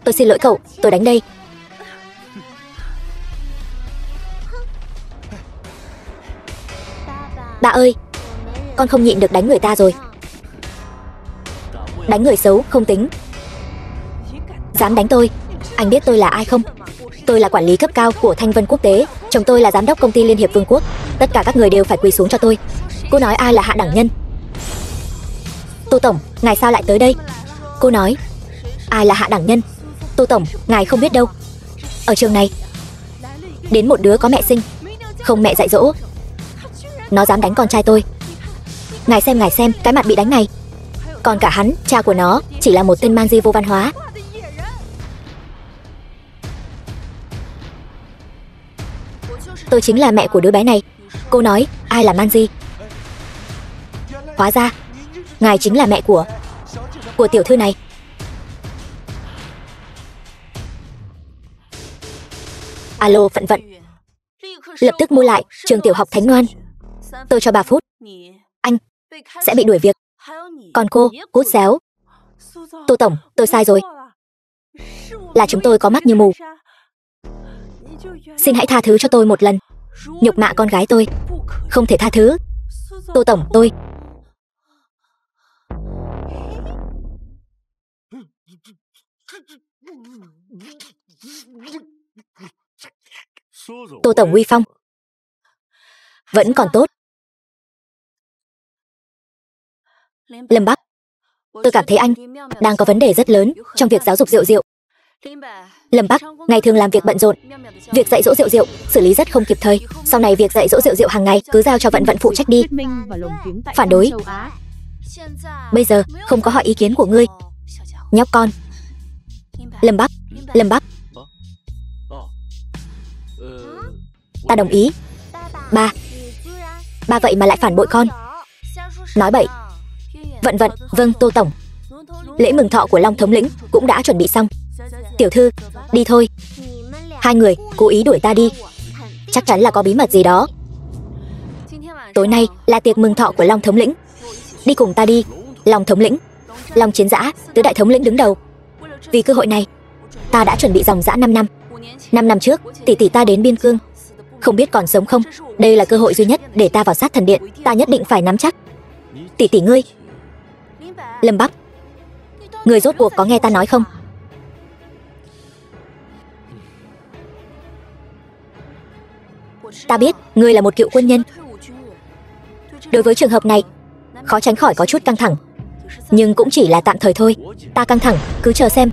Tôi xin lỗi cậu, tôi đánh đây. Ba ơi, con không nhịn được đánh người ta rồi. Đánh người xấu không tính, dám đánh tôi. Anh biết tôi là ai không? Tôi là quản lý cấp cao của Thanh Vân Quốc tế. Chồng tôi là giám đốc công ty Liên hiệp Vương quốc. Tất cả các người đều phải quỳ xuống cho tôi. Cô nói ai là hạ đẳng nhân? Tô tổng, ngài sao lại tới đây? Cô nói ai là hạ đẳng nhân? Tô tổng, ngài không biết đâu. Ở trường này đến một đứa có mẹ sinh, không mẹ dạy dỗ, nó dám đánh con trai tôi. Ngài xem cái mặt bị đánh này. Còn cả hắn, cha của nó chỉ là một tên man di vô văn hóa. Tôi chính là mẹ của đứa bé này. Cô nói ai là man di? Hóa ra ngài chính là mẹ của tiểu thư này. Alo Phận Vận, lập tức mua lại trường tiểu học Thánh Ngoan. Tôi cho 3 phút, anh sẽ bị đuổi việc. Còn cô, cút xéo. Tô tổng, tôi sai rồi. Là chúng tôi có mắt như mù. Xin hãy tha thứ cho tôi một lần. Nhục mạ con gái tôi không thể tha thứ. Tô tổng, tôi... Tô tổng uy phong vẫn còn tốt. Lâm Bắc, tôi cảm thấy anh đang có vấn đề rất lớn trong việc giáo dục Diệu Diệu. Lâm Bắc ngày thường làm việc bận rộn, việc dạy dỗ Diệu Diệu xử lý rất không kịp thời. Sau này việc dạy dỗ Diệu Diệu hàng ngày cứ giao cho Vận Vận phụ trách đi. Phản đối. Bây giờ không có hỏi ý kiến của ngươi, nhóc con. Lâm Bắc, ta đồng ý. Ba vậy mà lại phản bội con. Nói bậy. Vận Vận, vâng Tô tổng. Lễ mừng thọ của Long thống lĩnh cũng đã chuẩn bị xong. Tiểu thư, đi thôi. Hai người cố ý đuổi ta đi, chắc chắn là có bí mật gì đó. Tối nay là tiệc mừng thọ của Long thống lĩnh. Đi cùng ta đi. Long thống lĩnh, Long Chiến Dã, tứ đại thống lĩnh đứng đầu. Vì cơ hội này, ta đã chuẩn bị dòng dã 5 năm. 5 năm trước, tỷ tỷ ta đến biên cương, không biết còn sống không. Đây là cơ hội duy nhất để ta vào sát thần điện. Ta nhất định phải nắm chắc. Tỷ tỷ ngươi. Lâm Bắc, ngươi rốt cuộc có nghe ta nói không? Ta biết ngươi là một cựu quân nhân. Đối với trường hợp này, khó tránh khỏi có chút căng thẳng, nhưng cũng chỉ là tạm thời thôi. Ta căng thẳng, cứ chờ xem.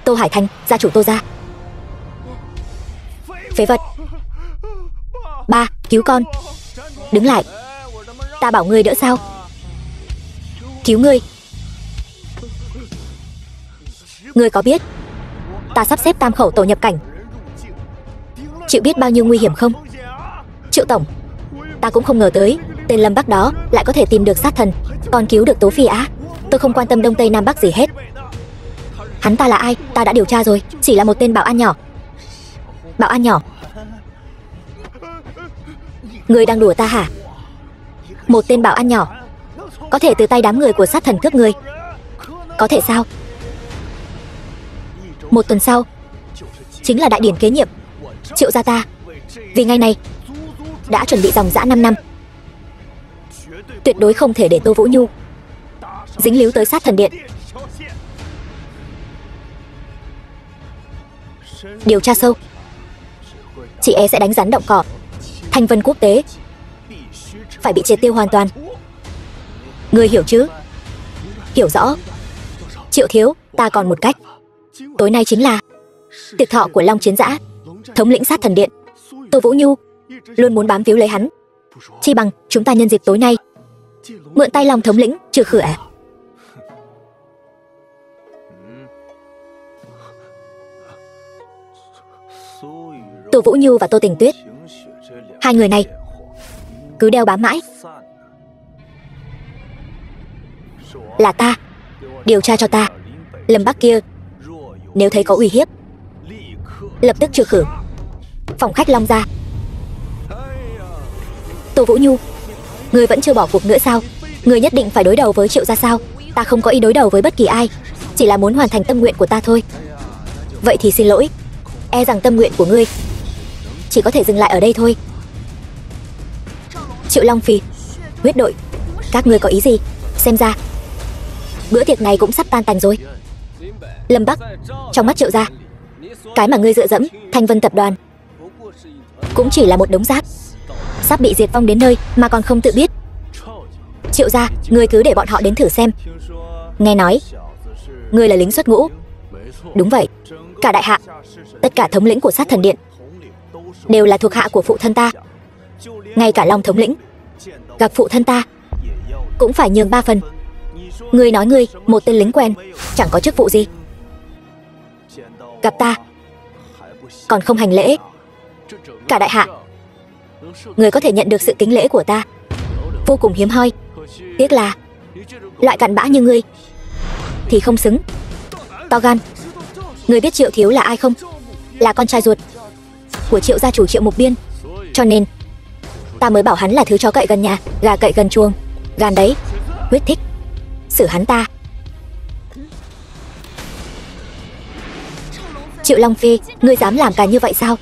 Tô Hải Thành, gia chủ Tô gia. Phế vật. Ba, cứu con. Đứng lại. Ta bảo ngươi đỡ sao? Cứu ngươi. Ngươi có biết ta sắp xếp tam khẩu tổ nhập cảnh, chịu biết bao nhiêu nguy hiểm không? Triệu tổng, ta cũng không ngờ tới tên Lâm Bắc đó lại có thể tìm được sát thần, còn cứu được Tố Phi Á. Tôi không quan tâm đông tây nam bắc gì hết. Hắn ta là ai, ta đã điều tra rồi. Chỉ là một tên bảo an nhỏ. Bảo an nhỏ? Ngươi đang đùa ta hả? Một tên bảo an nhỏ có thể từ tay đám người của sát thần cướp người? Có thể sao? Một tuần sau chính là đại điển kế nhiệm. Triệu gia ta vì ngày này đã chuẩn bị dòng dã 5 năm. Tuyệt đối không thể để Tô Vũ Nhu dính líu tới sát thần điện. Điều tra sâu, chị e sẽ đánh rắn động cỏ. Thanh Vân Quốc tế phải bị triệt tiêu hoàn toàn. Ngươi hiểu chứ? Hiểu rõ. Triệu thiếu, ta còn một cách. Tối nay chính là tiệc thọ của Long Chiến Dã, thống lĩnh sát thần điện. Tô Vũ Nhu luôn muốn bám víu lấy hắn. Chi bằng chúng ta nhân dịp tối nay mượn tay Long thống lĩnh trừ khử ả. Tô Vũ Nhu và Tô Tình Tuyết, hai người này cứ đeo bám mãi. Là ta. Điều tra cho ta. Lâm Bắc kia nếu thấy có uy hiếp lập tức trừ khử. Phòng khách Long gia. Tô Vũ Nhu, ngươi vẫn chưa bỏ cuộc nữa sao? Ngươi nhất định phải đối đầu với Triệu gia sao? Ta không có ý đối đầu với bất kỳ ai, chỉ là muốn hoàn thành tâm nguyện của ta thôi. Vậy thì xin lỗi, e rằng tâm nguyện của ngươi chỉ có thể dừng lại ở đây thôi. Triệu Long Phi, huyết đội, các ngươi có ý gì? Xem ra bữa tiệc này cũng sắp tan tành rồi. Lâm Bắc, trong mắt Triệu gia, cái mà ngươi dựa dẫm Thanh Vân tập đoàn cũng chỉ là một đống rác, sắp bị diệt vong đến nơi mà còn không tự biết. Triệu gia, ngươi cứ để bọn họ đến thử xem. Nghe nói ngươi là lính xuất ngũ. Đúng vậy, cả đại hạ, tất cả thống lĩnh của sát thần điện đều là thuộc hạ của phụ thân ta. Ngay cả Long thống lĩnh gặp phụ thân ta cũng phải nhường 3 phần. Ngươi nói ngươi một tên lính quen, chẳng có chức vụ gì, gặp ta còn không hành lễ. Cả đại hạ, ngươi có thể nhận được sự kính lễ của ta vô cùng hiếm hoi. Tiếc là loại cặn bã như ngươi thì không xứng. To gan. Ngươi biết Triệu thiếu là ai không? Là con trai ruột của Triệu gia chủ Triệu Mục Biên, cho nên ta mới bảo hắn là thứ chó cậy gần nhà, gà cậy gần chuồng. Gan đấy. Huyết thích xử hắn ta. Triệu Long Phi, ngươi dám làm cả như vậy sao?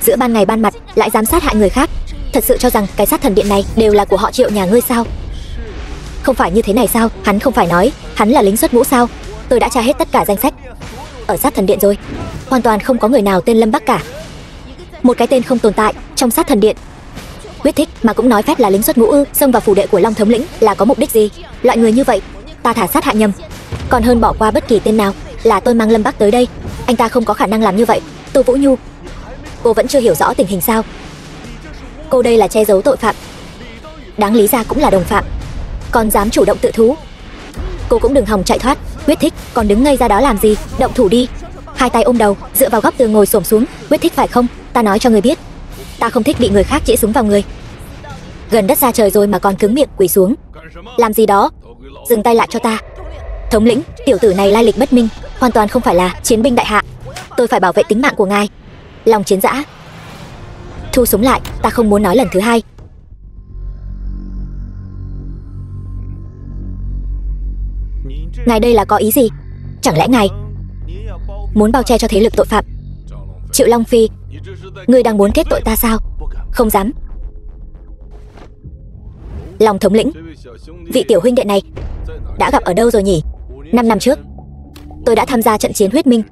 Giữa ban ngày ban mặt lại dám sát hại người khác. Thật sự cho rằng cái sát thần điện này đều là của họ Triệu nhà ngươi sao? Không phải như thế này sao? Hắn không phải nói hắn là lính xuất ngũ sao? Tôi đã tra hết tất cả danh sách ở sát thần điện rồi, hoàn toàn không có người nào tên Lâm Bắc cả. Một cái tên không tồn tại trong sát thần điện. Huyết thích mà cũng nói phép là lính xuất ngũ ư? Xông vào phủ đệ của Long thống lĩnh là có mục đích gì? Loại người như vậy ta thả sát hại nhầm còn hơn bỏ qua bất kỳ tên nào. Là tôi mang Lâm Bắc tới đây, anh ta không có khả năng làm như vậy. Tô Vũ Nhu, cô vẫn chưa hiểu rõ tình hình sao? Cô đây là che giấu tội phạm, đáng lý ra cũng là đồng phạm, còn dám chủ động tự thú. Cô cũng đừng hòng chạy thoát. Huyết thích, còn đứng ngây ra đó làm gì? Động thủ đi. Hai tay ôm đầu, dựa vào góc tường ngồi xổm xuống. Huyết thích phải không? Ta nói cho ngươi biết, ta không thích bị người khác chĩa súng vào người. Gần đất xa trời rồi mà còn cứng miệng quỳ xuống. Làm gì đó? Dừng tay lại cho ta. Thống lĩnh, tiểu tử này lai lịch bất minh, hoàn toàn không phải là chiến binh đại hạ. Tôi phải bảo vệ tính mạng của ngài. Long Chiến Dã, thu súng lại, ta không muốn nói lần thứ hai. Ngài đây là có ý gì? Chẳng lẽ ngài muốn bao che cho thế lực tội phạm? Triệu Long Phi, ngươi đang muốn kết tội ta sao? Không dám. Long thống lĩnh, vị tiểu huynh đệ này đã gặp ở đâu rồi nhỉ? 5 năm trước tôi đã tham gia trận chiến huyết minh.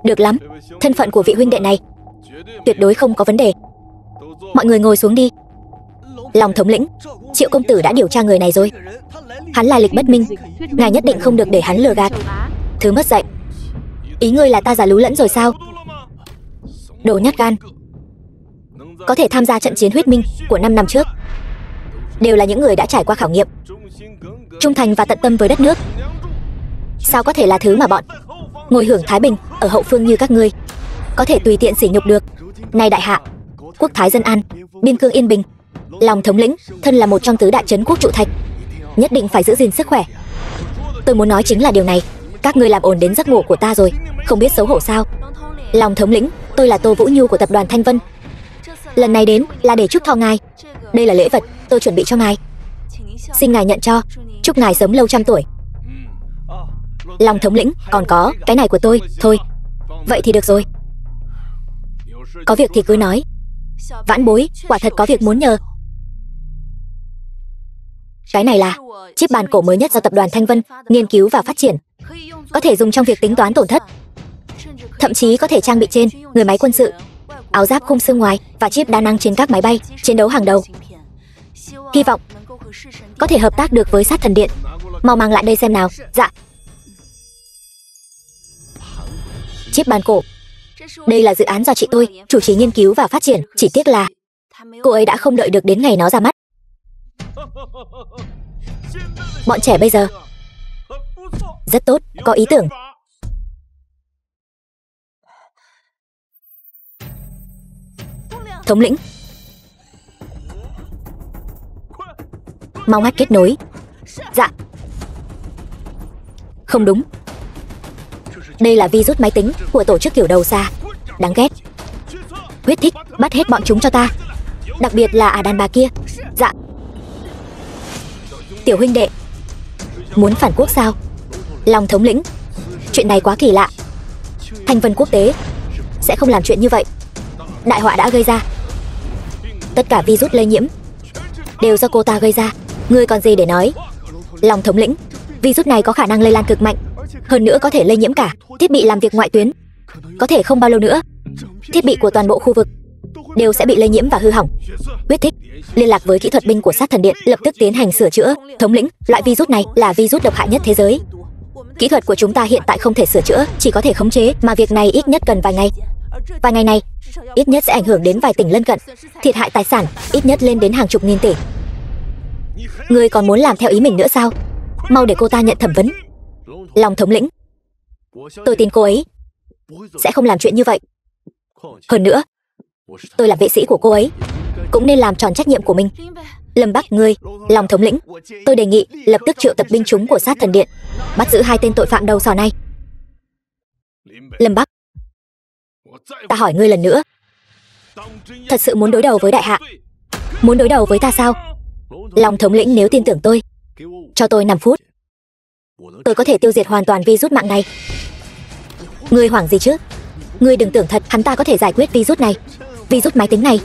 Được lắm, thân phận của vị huynh đệ này tuyệt đối không có vấn đề. Mọi người ngồi xuống đi. Long thống lĩnh, Triệu công tử đã điều tra người này rồi. Hắn lai lịch bất minh, ngài nhất định không được để hắn lừa gạt. Thứ mất dạy. Ý ngươi là ta giả lú lẫn rồi sao? Đồ nhát gan. Có thể tham gia trận chiến huyết minh của 5 năm trước đều là những người đã trải qua khảo nghiệm, trung thành và tận tâm với đất nước. Sao có thể là thứ mà bọn ngồi hưởng thái bình ở hậu phương như các ngươi có thể tùy tiện sỉ nhục được? Này đại hạ, quốc thái dân an, biên cương yên bình. Long thống lĩnh, thân là một trong tứ đại trấn quốc trụ thạch, nhất định phải giữ gìn sức khỏe. Tôi muốn nói chính là điều này. Các ngươi làm ồn đến giấc ngủ của ta rồi. Không biết xấu hổ sao? Lòng thống lĩnh, tôi là Tô Vũ Nhu của tập đoàn Thanh Vân. Lần này đến là để chúc thọ ngài. Đây là lễ vật tôi chuẩn bị cho ngài. Xin ngài nhận cho. Chúc ngài sống lâu trăm tuổi. Lòng thống lĩnh, còn có cái này của tôi. Thôi, vậy thì được rồi. Có việc thì cứ nói. Vãn bối, quả thật có việc muốn nhờ. Cái này là chip bàn cổ mới nhất do tập đoàn Thanh Vân nghiên cứu và phát triển. Có thể dùng trong việc tính toán tổn thất. Thậm chí có thể trang bị trên người máy quân sự, áo giáp khung xương ngoài và chip đa năng trên các máy bay chiến đấu hàng đầu. Hy vọng có thể hợp tác được với Sát Thần Điện. Mau mang lại đây xem nào. Dạ. Chip bàn cổ. Đây là dự án do chị tôi chủ trì nghiên cứu và phát triển. Chỉ tiếc là cô ấy đã không đợi được đến ngày nó ra mắt. Bọn trẻ bây giờ rất tốt, có ý tưởng. Thống lĩnh, mau ngắt kết nối. Dạ. Không đúng. Đây là virus máy tính của tổ chức kiểu đầu xa. Đáng ghét. Huyết thích, bắt hết bọn chúng cho ta. Đặc biệt là đàn bà kia. Dạ. Tiểu huynh đệ, muốn phản quốc sao? Lòng thống lĩnh, chuyện này quá kỳ lạ. Thanh Vân Quốc tế sẽ không làm chuyện như vậy. Đại họa đã gây ra. Tất cả virus lây nhiễm đều do cô ta gây ra. Ngươi còn gì để nói? Lòng thống lĩnh, virus này có khả năng lây lan cực mạnh. Hơn nữa có thể lây nhiễm cả thiết bị làm việc ngoại tuyến. Có thể không bao lâu nữa, thiết bị của toàn bộ khu vực đều sẽ bị lây nhiễm và hư hỏng. Huyết thích, liên lạc với kỹ thuật binh của Sát Thần Điện, lập tức tiến hành sửa chữa. Thống lĩnh, loại virus này là virus độc hại nhất thế giới. Kỹ thuật của chúng ta hiện tại không thể sửa chữa, chỉ có thể khống chế, mà việc này ít nhất cần vài ngày. Vài ngày này ít nhất sẽ ảnh hưởng đến vài tỉnh lân cận, thiệt hại tài sản ít nhất lên đến hàng chục nghìn tỷ. Ngươi còn muốn làm theo ý mình nữa sao? Mau để cô ta nhận thẩm vấn. Lòng thống lĩnh, tôi tin cô ấy sẽ không làm chuyện như vậy. Hơn nữa, tôi là vệ sĩ của cô ấy, cũng nên làm tròn trách nhiệm của mình. Lâm Bắc, ngươi, Lòng thống lĩnh, tôi đề nghị lập tức triệu tập binh chúng của Sát Thần Điện, bắt giữ hai tên tội phạm đầu sỏ này. Lâm Bắc, ta hỏi ngươi lần nữa, thật sự muốn đối đầu với đại hạ? Muốn đối đầu với ta sao? Lòng thống lĩnh, nếu tin tưởng tôi, cho tôi 5 phút, tôi có thể tiêu diệt hoàn toàn virus mạng này. Ngươi hoảng gì chứ? Ngươi đừng tưởng thật hắn ta có thể giải quyết virus này. Virus máy tính này,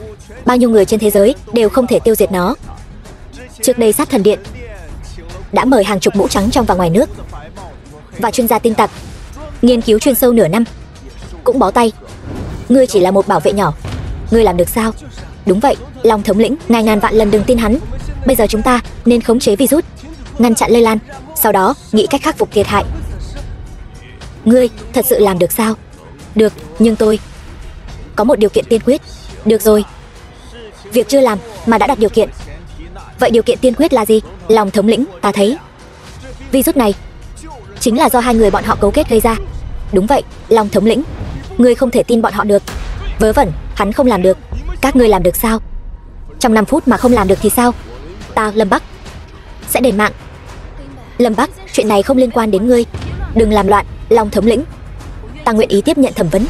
bao nhiêu người trên thế giới đều không thể tiêu diệt nó. Trước đây Sát Thần Điện đã mời hàng chục mũ trắng trong và ngoài nước và chuyên gia tin tặc nghiên cứu chuyên sâu nửa năm, cũng bó tay. Ngươi chỉ là một bảo vệ nhỏ, ngươi làm được sao? Đúng vậy, Long thống lĩnh, ngài ngàn vạn lần đừng tin hắn. Bây giờ chúng ta nên khống chế virus, ngăn chặn lây lan, sau đó nghĩ cách khắc phục thiệt hại. Ngươi thật sự làm được sao? Được, nhưng tôi có một điều kiện tiên quyết. Được rồi, việc chưa làm mà đã đặt điều kiện. Vậy điều kiện tiên quyết là gì? Long thống lĩnh, ta thấy virus này chính là do hai người bọn họ cấu kết gây ra. Đúng vậy, Long thống lĩnh, ngươi không thể tin bọn họ được. Vớ vẩn, hắn không làm được. Các ngươi làm được sao? Trong 5 phút mà không làm được thì sao? Ta, Lâm Bắc, sẽ đền mạng. Lâm Bắc, chuyện này không liên quan đến ngươi, đừng làm loạn. Long thống lĩnh, ta nguyện ý tiếp nhận thẩm vấn,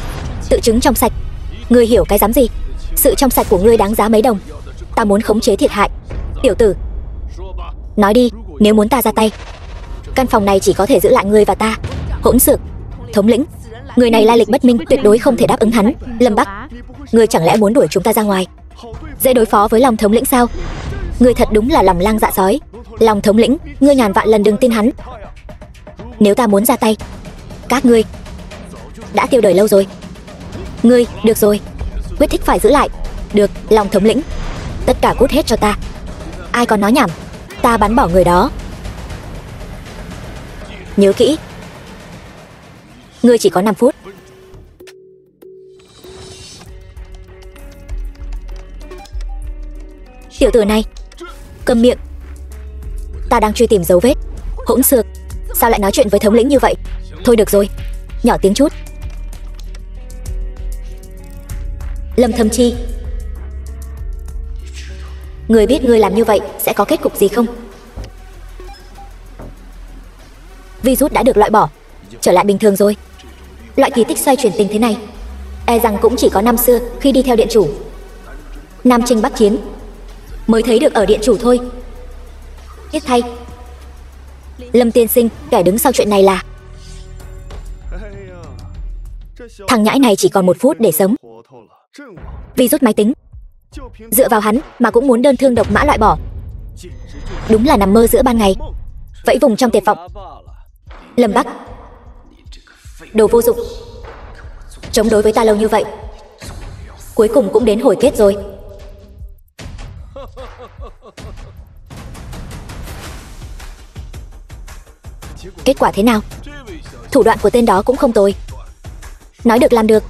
tự chứng trong sạch. Ngươi hiểu cái dám gì? Sự trong sạch của ngươi đáng giá mấy đồng? Ta muốn khống chế thiệt hại. Tiểu tử, nói đi, nếu muốn ta ra tay, căn phòng này chỉ có thể giữ lại ngươi và ta. Hỗn xược. Thống lĩnh, người này lai lịch bất minh, tuyệt đối không thể đáp ứng hắn. Lâm Bắc, ngươi chẳng lẽ muốn đuổi chúng ta ra ngoài? Dễ đối phó với Long thống lĩnh sao? Ngươi thật đúng là lòng lang dạ sói. Long thống lĩnh, ngươi ngàn vạn lần đừng tin hắn. Nếu ta muốn ra tay, các ngươi đã tiêu đời lâu rồi. Ngươi, được rồi, quyết thích phải giữ lại. Được, Long thống lĩnh, tất cả cút hết cho ta. Ai còn nói nhảm, ta bắn bỏ người đó. Nhớ kỹ, ngươi chỉ có 5 phút. Tiểu tử này, câm miệng. Ta đang truy tìm dấu vết. Hỗn xược, sao lại nói chuyện với thống lĩnh như vậy? Thôi được rồi, nhỏ tiếng chút. Lâm Thâm Chi, ngươi biết ngươi làm như vậy sẽ có kết cục gì không? Virus đã được loại bỏ, trở lại bình thường rồi. Loại kỳ tích xoay chuyển tình thế này, e rằng cũng chỉ có năm xưa khi đi theo điện chủ, Nam chinh bắc chiến, mới thấy được ở điện chủ thôi. Tiếc thay, Lâm tiên sinh, kẻ đứng sau chuyện này là... Thằng nhãi này chỉ còn 1 phút để sống. Virus máy tính, dựa vào hắn mà cũng muốn đơn thương độc mã loại bỏ. Đúng là nằm mơ giữa ban ngày, vẫy vùng trong tuyệt vọng. Lâm Bắc, đồ vô dụng, chống đối với ta lâu như vậy, cuối cùng cũng đến hồi kết rồi. Kết quả thế nào? Thủ đoạn của tên đó cũng không tồi. Nói được làm được,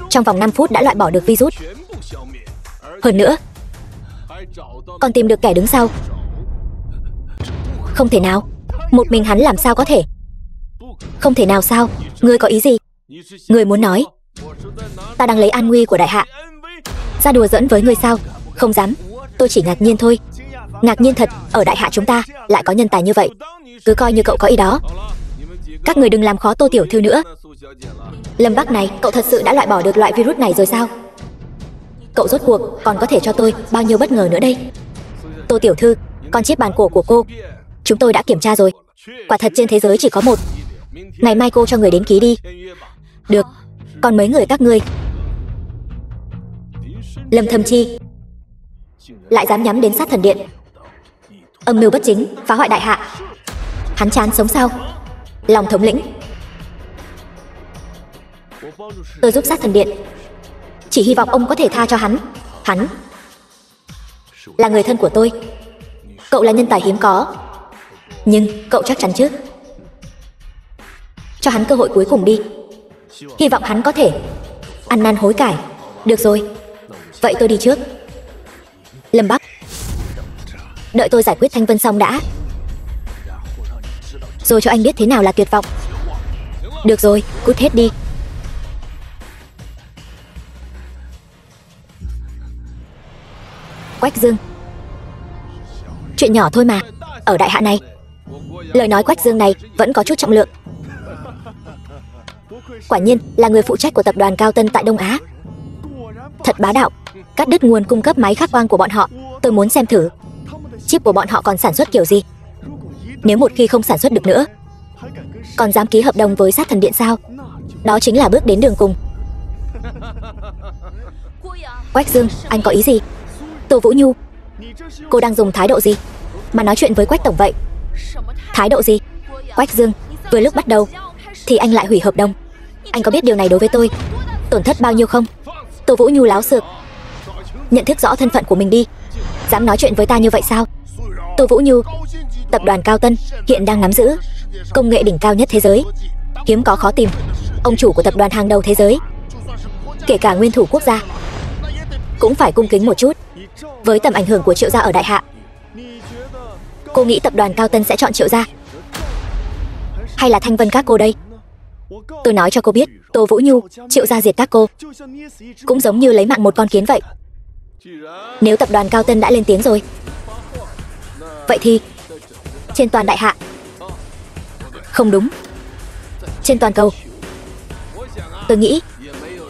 trong vòng 5 phút đã loại bỏ được virus. Hơn nữa, còn tìm được kẻ đứng sau. Không thể nào, một mình hắn làm sao có thể? Không thể nào sao? Ngươi có ý gì? Ngươi muốn nói ta đang lấy an nguy của đại hạ ra đùa giỡn với ngươi sao? Không dám, tôi chỉ ngạc nhiên thôi. Ngạc nhiên thật, ở đại hạ chúng ta lại có nhân tài như vậy. Cứ coi như cậu có ý đó. Các người đừng làm khó Tô tiểu thư nữa. Lâm Bắc này, cậu thật sự đã loại bỏ được loại virus này rồi sao? Cậu rốt cuộc còn có thể cho tôi bao nhiêu bất ngờ nữa đây? Tô tiểu thư, con chiếc bàn cổ của cô chúng tôi đã kiểm tra rồi, quả thật trên thế giới chỉ có một. Ngày mai cô cho người đến ký đi. Được, còn mấy người các ngươi? Lâm Thâm Chi lại dám nhắm đến Sát Thần Điện, âm mưu bất chính, phá hoại đại hạ. Hắn chán sống sao? Lòng thống lĩnh, tôi giúp Sát Thần Điện, chỉ hy vọng ông có thể tha cho hắn. Hắn là người thân của tôi. Cậu là nhân tài hiếm có, nhưng cậu chắc chắn chứ? Cho hắn cơ hội cuối cùng đi, hy vọng hắn có thể ăn năn hối cải. Được rồi, vậy tôi đi trước. Lâm Bắc, đợi tôi giải quyết Thanh Vân xong đã, rồi cho anh biết thế nào là tuyệt vọng. Được rồi, cút hết đi. Quách Dương, chuyện nhỏ thôi mà, ở đại hạ này, lời nói Quách Dương này vẫn có chút trọng lượng. Quả nhiên là người phụ trách của tập đoàn Cao Tân tại Đông Á. Thật bá đạo, cắt đứt nguồn cung cấp máy khắc quang của bọn họ. Tôi muốn xem thử chip của bọn họ còn sản xuất kiểu gì. Nếu một khi không sản xuất được nữa, còn dám ký hợp đồng với Sát Thần Điện sao? Đó chính là bước đến đường cùng. Quách Dương, anh có ý gì? Tô Vũ Nhu, cô đang dùng thái độ gì mà nói chuyện với Quách tổng vậy? Thái độ gì? Quách Dương, vừa lúc bắt đầu thì anh lại hủy hợp đồng. Anh có biết điều này đối với tôi tổn thất bao nhiêu không? Tô Vũ Nhu láo xược. Nhận thức rõ thân phận của mình đi, dám nói chuyện với ta như vậy sao? Tô Vũ Nhu, tập đoàn Cao Tân hiện đang nắm giữ công nghệ đỉnh cao nhất thế giới, hiếm có khó tìm. Ông chủ của tập đoàn hàng đầu thế giới, kể cả nguyên thủ quốc gia cũng phải cung kính một chút. Với tầm ảnh hưởng của Triệu gia ở đại hạ, cô nghĩ tập đoàn Cao Tân sẽ chọn Triệu gia hay là Thanh Vân các cô đây? Tôi nói cho cô biết, Tô Vũ Nhu, Triệu gia diệt các cô cũng giống như lấy mạng một con kiến vậy. Nếu tập đoàn Cao Tân đã lên tiếng rồi, vậy thì trên toàn đại hạ, không đúng, trên toàn cầu, tôi nghĩ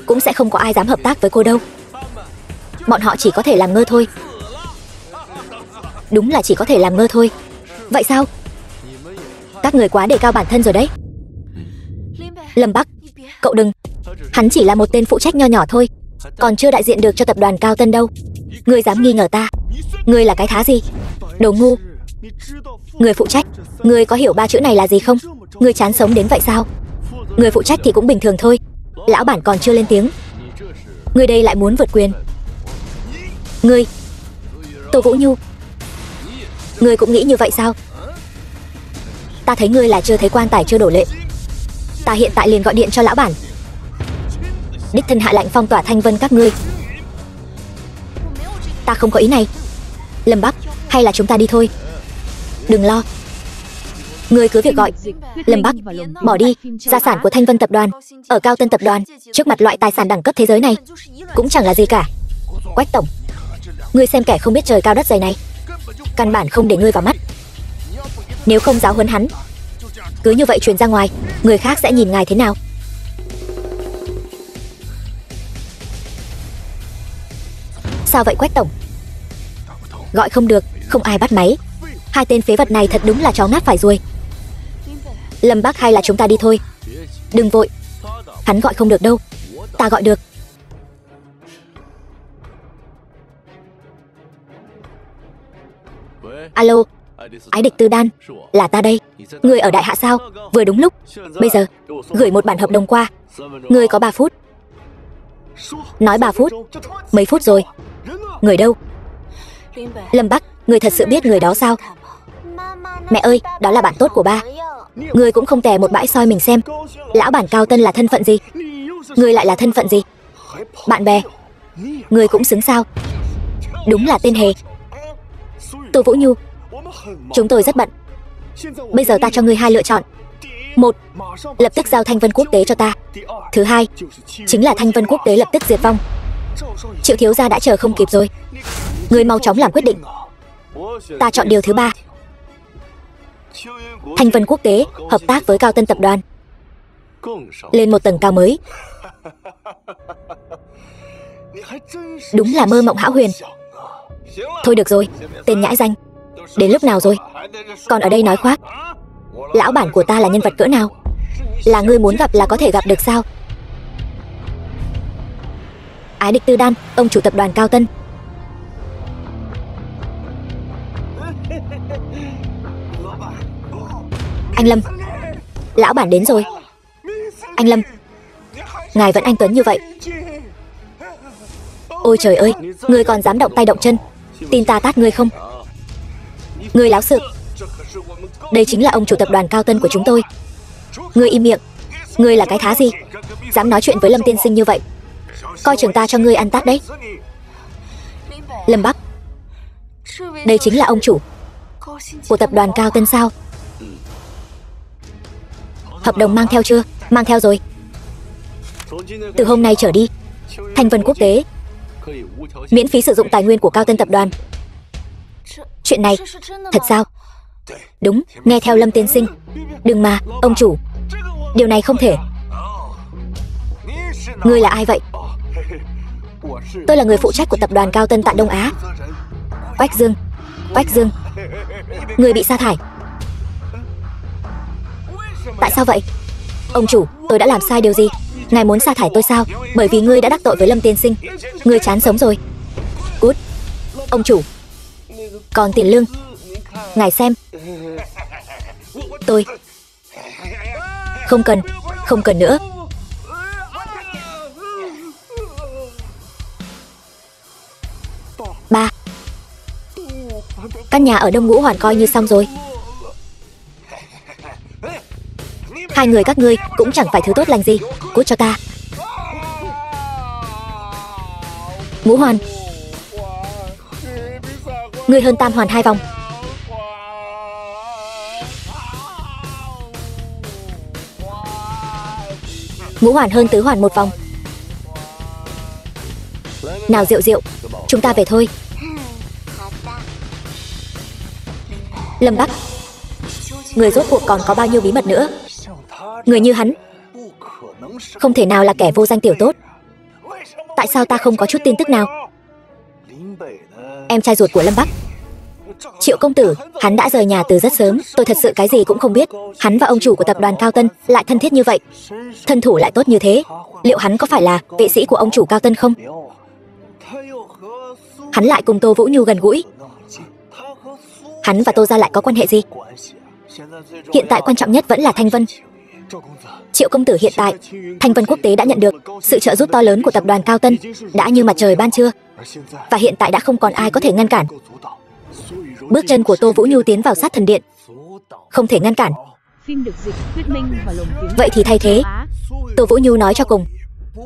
cũng sẽ không có ai dám hợp tác với cô đâu. Bọn họ chỉ có thể làm ngơ thôi. Đúng là chỉ có thể làm ngơ thôi. Vậy sao? Các người quá đề cao bản thân rồi đấy. Lâm Bắc, cậu đừng. Hắn chỉ là một tên phụ trách nho nhỏ thôi, còn chưa đại diện được cho tập đoàn Cao Tân đâu. Ngươi dám nghi ngờ ta? Ngươi là cái thá gì? Đồ ngu. Người phụ trách, ngươi có hiểu 3 chữ này là gì không? Ngươi chán sống đến vậy sao? Người phụ trách thì cũng bình thường thôi, lão bản còn chưa lên tiếng, ngươi đây lại muốn vượt quyền. Ngươi, Tô Vũ Nhu, ngươi cũng nghĩ như vậy sao? Ta thấy ngươi là chưa thấy quan tài chưa đổ lệ. Ta hiện tại liền gọi điện cho lão bản, đích thân hạ lệnh phong tỏa Thanh Vân các ngươi. Ta không có ý này. Lâm Bắc, hay là chúng ta đi thôi. Đừng lo, ngươi cứ việc gọi. Lâm Bắc, bỏ đi. Gia sản của Thanh Vân tập đoàn ở Cao Tân tập đoàn, trước mặt loại tài sản đẳng cấp thế giới này, cũng chẳng là gì cả. Quách tổng, ngươi xem kẻ không biết trời cao đất dày này, căn bản không để ngươi vào mắt. Nếu không giáo huấn hắn, cứ như vậy truyền ra ngoài, người khác sẽ nhìn ngài thế nào? Sao vậy Quách tổng? Gọi không được, không ai bắt máy. Hai tên phế vật này thật đúng là chó ngáp phải ruồi. Lâm Bắc, hay là chúng ta đi thôi. Đừng vội, hắn gọi không được đâu, ta gọi được. Alo, Ái Địch Tư Đan, là ta đây. Người ở Đại Hạ sao? Vừa đúng lúc. Bây giờ, gửi một bản hợp đồng qua. Người có 3 phút. Nói 3 phút. Mấy phút rồi. Người đâu? Lâm Bắc, người thật sự biết người đó sao? Mẹ ơi, đó là bạn tốt của ba. Người cũng không tè một bãi soi mình xem. Lão bản Cao Tân là thân phận gì? Người lại là thân phận gì? Bạn bè. Người cũng xứng sao? Đúng là tên hề. Tô Vũ Nhu, chúng tôi rất bận. Bây giờ ta cho ngươi 2 lựa chọn. 1. Lập tức giao Thanh Vân Quốc tế cho ta. Thứ 2, chính là Thanh Vân Quốc tế lập tức diệt vong. Triệu thiếu gia đã chờ không kịp rồi. Ngươi mau chóng làm quyết định. Ta chọn điều thứ 3. Thanh Vân Quốc tế hợp tác với Cao Tân tập đoàn, lên một tầng cao mới. Đúng là mơ mộng hão huyền. Thôi được rồi, tên nhãi danh. Đến lúc nào rồi? Còn ở đây nói khoác. Lão bản của ta là nhân vật cỡ nào? Là ngươi muốn gặp là có thể gặp được sao? Ái Địch Tư Đan, ông chủ tập đoàn Cao Tân. Anh Lâm, lão bản đến rồi. Anh Lâm, ngài vẫn anh tuấn như vậy. Ôi trời ơi, ngươi còn dám động tay động chân. Tin ta tát ngươi không? Ngươi láo xược. Đây chính là ông chủ tập đoàn Cao Tân của chúng tôi. Ngươi im miệng. Ngươi là cái thá gì? Dám nói chuyện với Lâm tiên sinh như vậy? Coi chừng ta cho ngươi ăn tát đấy. Lâm Bắc, đây chính là ông chủ của tập đoàn Cao Tân sao? Hợp đồng mang theo chưa? Mang theo rồi. Từ hôm nay trở đi, Thanh Vân Quốc tế miễn phí sử dụng tài nguyên của Cao Tân tập đoàn. Chuyện này thật sao? Đúng, nghe theo Lâm tiên sinh. Đừng mà, ông chủ, điều này không thể. Ngươi là ai vậy? Tôi là người phụ trách của tập đoàn Cao Tân tại Đông Á. Quách Dương. Quách Dương, người bị sa thải. Tại sao vậy? Ông chủ, tôi đã làm sai điều gì? Ngài muốn sa thải tôi sao? Bởi vì ngươi đã đắc tội với Lâm tiên sinh. Ngươi chán sống rồi. Cút. Ông chủ, còn tiền lương, ngài xem. Tôi không cần. Không cần nữa. Ba, căn nhà ở Đông Ngũ Hoàn coi như xong rồi. Hai người các ngươi cũng chẳng phải thứ tốt lành gì. Cút cho ta. Ngũ Hoàn, ngươi hơn Tam Hoàn 2 vòng. Ngũ Hoàn hơn Tứ Hoàn 1 vòng. Nào Diệu Diệu, chúng ta về thôi. Lâm Bắc, người rốt cuộc còn có bao nhiêu bí mật nữa? Người như hắn không thể nào là kẻ vô danh tiểu tốt. Tại sao ta không có chút tin tức nào? Em trai ruột của Lâm Bắc, Triệu công tử, hắn đã rời nhà từ rất sớm. Tôi thật sự cái gì cũng không biết. Hắn và ông chủ của tập đoàn Cao Tân lại thân thiết như vậy, thân thủ lại tốt như thế. Liệu hắn có phải là vệ sĩ của ông chủ Cao Tân không? Hắn lại cùng Tô Vũ Nhu gần gũi. Hắn và Tô gia lại có quan hệ gì? Hiện tại quan trọng nhất vẫn là Thanh Vân. Triệu công tử, hiện tại Thanh Vân Quốc tế đã nhận được sự trợ giúp to lớn của tập đoàn Cao Tân, đã như mặt trời ban trưa. Và hiện tại đã không còn ai có thể ngăn cản bước chân của Tô Vũ Nhu tiến vào Sát Thần Điện. Không thể ngăn cản. Vậy thì thay thế, Tô Vũ Nhu nói cho cùng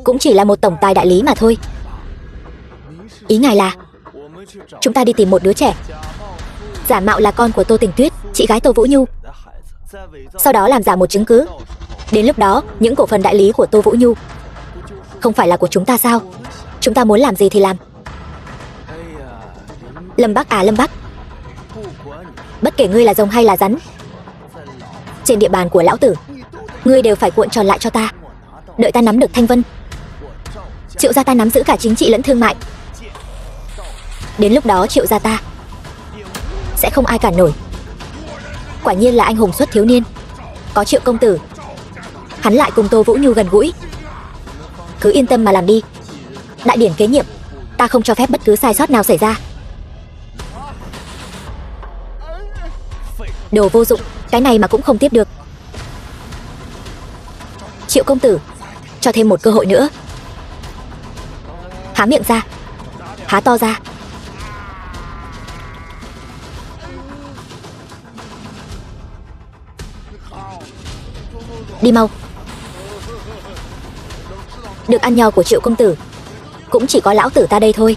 cũng chỉ là một tổng tài đại lý mà thôi. Ý ngài là chúng ta đi tìm một đứa trẻ, giả mạo là con của Tô Tình Tuyết, chị gái Tô Vũ Nhu, sau đó làm giả một chứng cứ. Đến lúc đó, những cổ phần đại lý của Tô Vũ Nhu không phải là của chúng ta sao? Chúng ta muốn làm gì thì làm. Lâm Bắc à, Lâm Bắc, bất kể ngươi là rồng hay là rắn, trên địa bàn của lão tử, ngươi đều phải cuộn tròn lại cho ta. Đợi ta nắm được Thanh Vân, Triệu gia ta nắm giữ cả chính trị lẫn thương mại. Đến lúc đó Triệu gia ta sẽ không ai cản nổi. Quả nhiên là anh hùng xuất thiếu niên. Có Triệu công tử, hắn lại cùng Tô Vũ Nhu gần gũi. Cứ yên tâm mà làm đi. Đại điển kế nhiệm, ta không cho phép bất cứ sai sót nào xảy ra. Đồ vô dụng, cái này mà cũng không tiếp được. Triệu công tử, cho thêm một cơ hội nữa. Há miệng ra, há to ra. Đi mau. Được ăn nho của Triệu công tử cũng chỉ có lão tử ta đây thôi.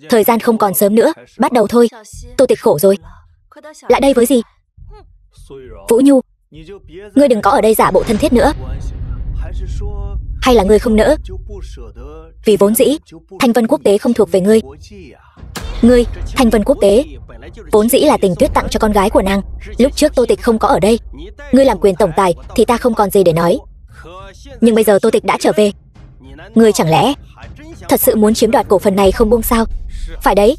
Thời gian không còn sớm nữa, bắt đầu thôi. Tô Tịch khổ rồi. Lại đây với gì? Vũ Nhu, ngươi đừng có ở đây giả bộ thân thiết nữa. Hay là ngươi không nỡ? Vì vốn dĩ Thanh Vân Quốc tế không thuộc về ngươi. Ngươi, Thanh Vân Quốc tế vốn dĩ là Tình Tuyết tặng cho con gái của nàng. Lúc trước Tô Tịch không có ở đây, ngươi làm quyền tổng tài thì ta không còn gì để nói. Nhưng bây giờ Tô Tịch đã trở về, ngươi chẳng lẽ thật sự muốn chiếm đoạt cổ phần này không buông sao? Phải đấy,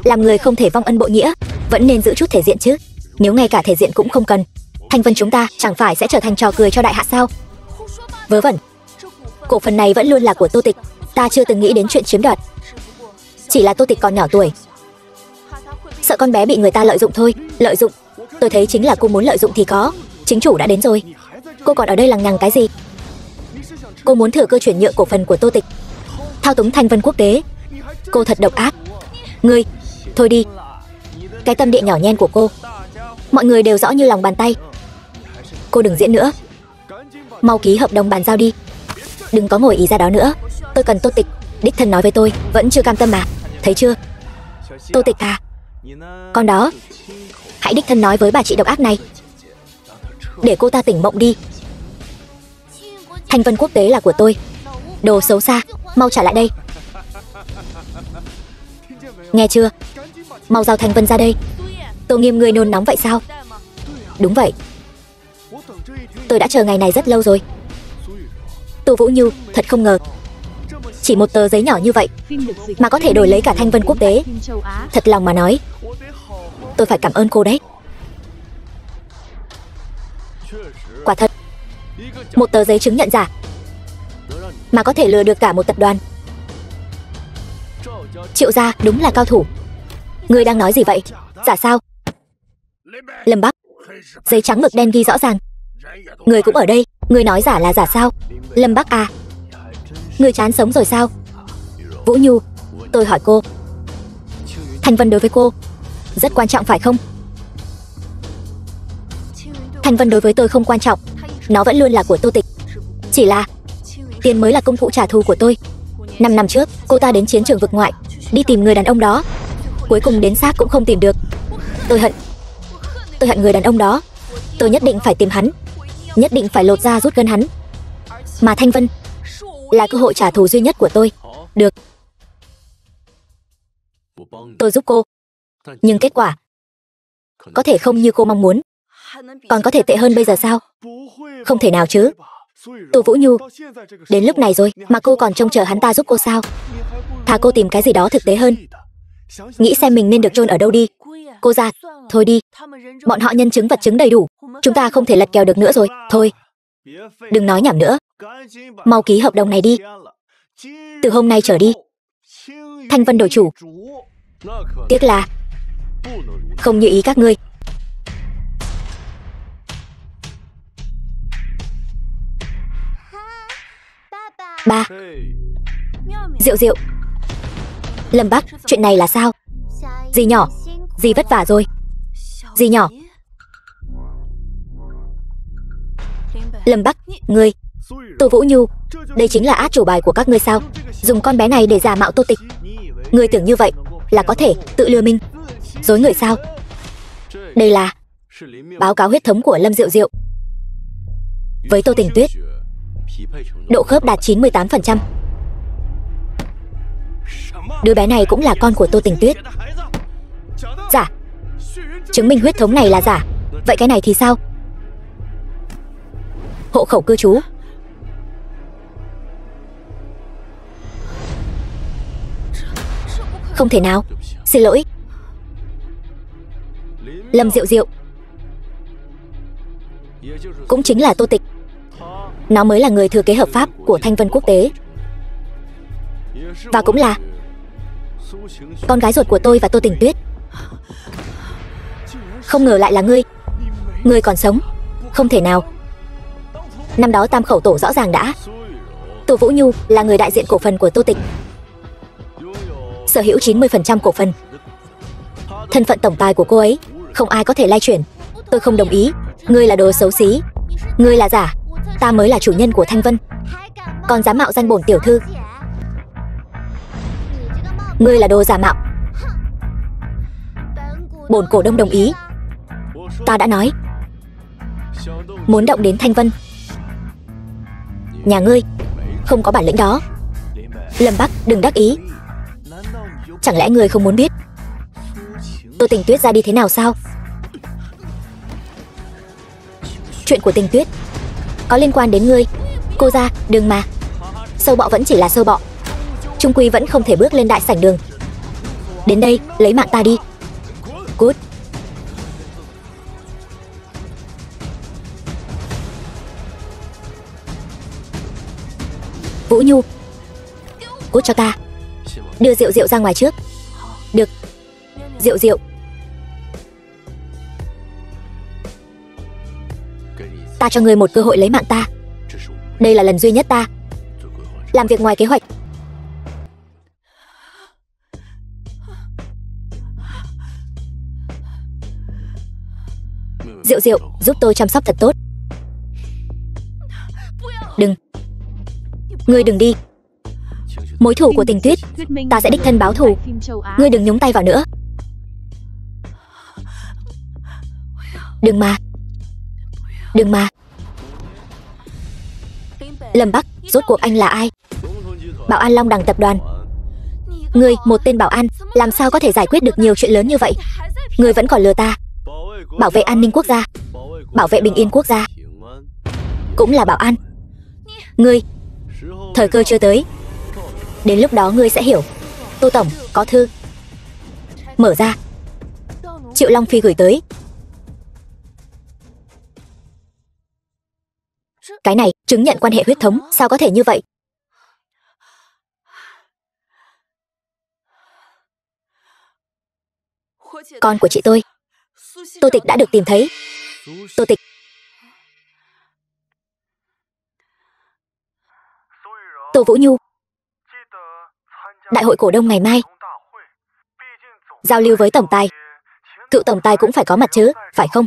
làm người không thể vong ân bội nghĩa, vẫn nên giữ chút thể diện chứ. Nếu ngay cả thể diện cũng không cần, Thanh Vân chúng ta chẳng phải sẽ trở thành trò cười cho đại hạ sao? Vớ vẩn. Cổ phần này vẫn luôn là của Tô Tịch, ta chưa từng nghĩ đến chuyện chiếm đoạt. Chỉ là Tô Tịch còn nhỏ tuổi, sợ con bé bị người ta lợi dụng thôi. Lợi dụng? Tôi thấy chính là cô muốn lợi dụng thì có. Chính chủ đã đến rồi, cô còn ở đây lằng nhằng cái gì? Cô muốn thừa cơ chuyển nhượng cổ phần của Tô Tịch, thao túng Thanh Vân Quốc tế. Cô thật độc ác. Ngươi, thôi đi. Cái tâm địa nhỏ nhen của cô, mọi người đều rõ như lòng bàn tay. Cô đừng diễn nữa, mau ký hợp đồng bàn giao đi. Đừng có ngồi ý ra đó nữa. Tôi cần Tô Tịch đích thân nói với tôi. Vẫn chưa cam tâm mà, thấy chưa? Tô Tịch à, con đó, hãy đích thân nói với bà chị độc ác này, để cô ta tỉnh mộng đi. Thanh Vân Quốc tế là của tôi. Đồ xấu xa, mau trả lại đây. Nghe chưa? Mau giao Thanh Vân ra đây. Tô Nghiêm, ngươi nôn nóng vậy sao? Đúng vậy, tôi đã chờ ngày này rất lâu rồi. Tô Vũ Nhu, thật không ngờ, chỉ một tờ giấy nhỏ như vậy mà có thể đổi lấy cả Thanh Vân Quốc tế. Thật lòng mà nói, tôi phải cảm ơn cô đấy. Quả thật, một tờ giấy chứng nhận giả mà có thể lừa được cả một tập đoàn. Triệu gia đúng là cao thủ. Ngươi đang nói gì vậy? Giả sao? Lâm Bắc, giấy trắng mực đen ghi rõ ràng. Ngươi cũng ở đây, ngươi nói giả là giả sao? Lâm Bắc à, ngươi chán sống rồi sao? Vũ Nhu, tôi hỏi cô, Thanh Vân đối với cô rất quan trọng phải không? Thanh Vân đối với tôi không quan trọng, nó vẫn luôn là của Tô Tịch. Chỉ là tiền mới là công cụ trả thù của tôi. 5 năm trước, cô ta đến chiến trường vực ngoại, đi tìm người đàn ông đó, cuối cùng đến xác cũng không tìm được. Tôi hận người đàn ông đó. Tôi nhất định phải tìm hắn, nhất định phải lột da rút gân hắn. Mà Thanh Vân là cơ hội trả thù duy nhất của tôi. Được, tôi giúp cô, nhưng kết quả có thể không như cô mong muốn. Còn có thể tệ hơn bây giờ sao? Không thể nào chứ. Tô Vũ Nhu, đến lúc này rồi mà cô còn trông chờ hắn ta giúp cô sao? Thà cô tìm cái gì đó thực tế hơn. Nghĩ xem mình nên được chôn ở đâu đi. Cô ra, thôi đi. Bọn họ nhân chứng vật chứng đầy đủ, chúng ta không thể lật kèo được nữa rồi. Thôi, đừng nói nhảm nữa, mau ký hợp đồng này đi. Từ hôm nay trở đi, Thanh Vân đổi chủ. Tiếc là không như ý các ngươi. Ba, Diệu Diệu, Lâm Bắc, chuyện này là sao? Dì nhỏ, dì vất vả rồi. Dì nhỏ. Lâm Bắc, ngươi, Tô Vũ Nhu, đây chính là át chủ bài của các ngươi sao? Dùng con bé này để giả mạo Tô Tịch. Ngươi tưởng như vậy là có thể tự lừa mình, dối người sao? Đây là báo cáo huyết thống của Lâm Diệu Diệu với Tô Tình Tuyết, độ khớp đạt 98%. đứa bé này cũng là con của Tô Tình Tuyết. Giả. Chứng minh huyết thống này là giả. Vậy cái này thì sao? Hộ khẩu cư trú. Không thể nào. Xin lỗi. Lâm Diệu Diệu, cũng chính là Tô Tịch. Nó mới là người thừa kế hợp pháp của Thanh Vân Quốc tế, và cũng là con gái ruột của tôi và Tô Tình Tuyết. Không ngờ lại là ngươi. Ngươi còn sống. Không thể nào. Năm đó Tam Khẩu Tổ rõ ràng đã. Tô Vũ Nhu là người đại diện cổ phần của Tô Tịch, sở hữu 90% cổ phần. Thân phận tổng tài của cô ấy không ai có thể lay chuyển. Tôi không đồng ý. Ngươi là đồ xấu xí. Ngươi là giả. Ta mới là chủ nhân của Thanh Vân, còn dám mạo danh bổn tiểu thư. Ngươi là đồ giả mạo. Bổn cổ đông đồng ý. Ta đã nói, muốn động đến Thanh Vân, nhà ngươi không có bản lĩnh đó. Lâm Bắc, đừng đắc ý. Chẳng lẽ ngươi không muốn biết Tô Tình Tuyết ra đi thế nào sao? Chuyện của Tình Tuyết có liên quan đến ngươi. Cô ra, đừng mà. Sâu bọ vẫn chỉ là sâu bọ, chung quy vẫn không thể bước lên đại sảnh đường. Đến đây, lấy mạng ta đi. Cút. Vũ Nhu, cút cho ta. Đưa Diệu Diệu ra ngoài trước. Được. Diệu Diệu, ta cho ngươi một cơ hội lấy mạng ta. Đây là lần duy nhất ta làm việc ngoài kế hoạch. Diệu Diệu, giúp tôi chăm sóc thật tốt. Đừng. Ngươi đừng đi. Mối thù của Tình Tuyết, ta sẽ đích thân báo thù. Ngươi đừng nhúng tay vào nữa. Đừng mà. Đừng mà. Lâm Bắc, rốt cuộc anh là ai? Bảo an Long Đằng tập đoàn. Ngươi, một tên bảo an, làm sao có thể giải quyết được nhiều chuyện lớn như vậy? Ngươi vẫn còn lừa ta. Bảo vệ an ninh quốc gia, bảo vệ bình yên quốc gia, cũng là bảo an. Ngươi, thời cơ chưa tới. Đến lúc đó ngươi sẽ hiểu. Tô tổng, có thư. Mở ra. Triệu Long Phi gửi tới. Cái này, chứng nhận quan hệ huyết thống, sao có thể như vậy? Con của chị tôi, Tô Tịch đã được tìm thấy. Tô Tịch. Tô Vũ Nhu. Đại hội cổ đông ngày mai. Giao lưu với tổng tài. Cựu tổng tài cũng phải có mặt chứ, phải không?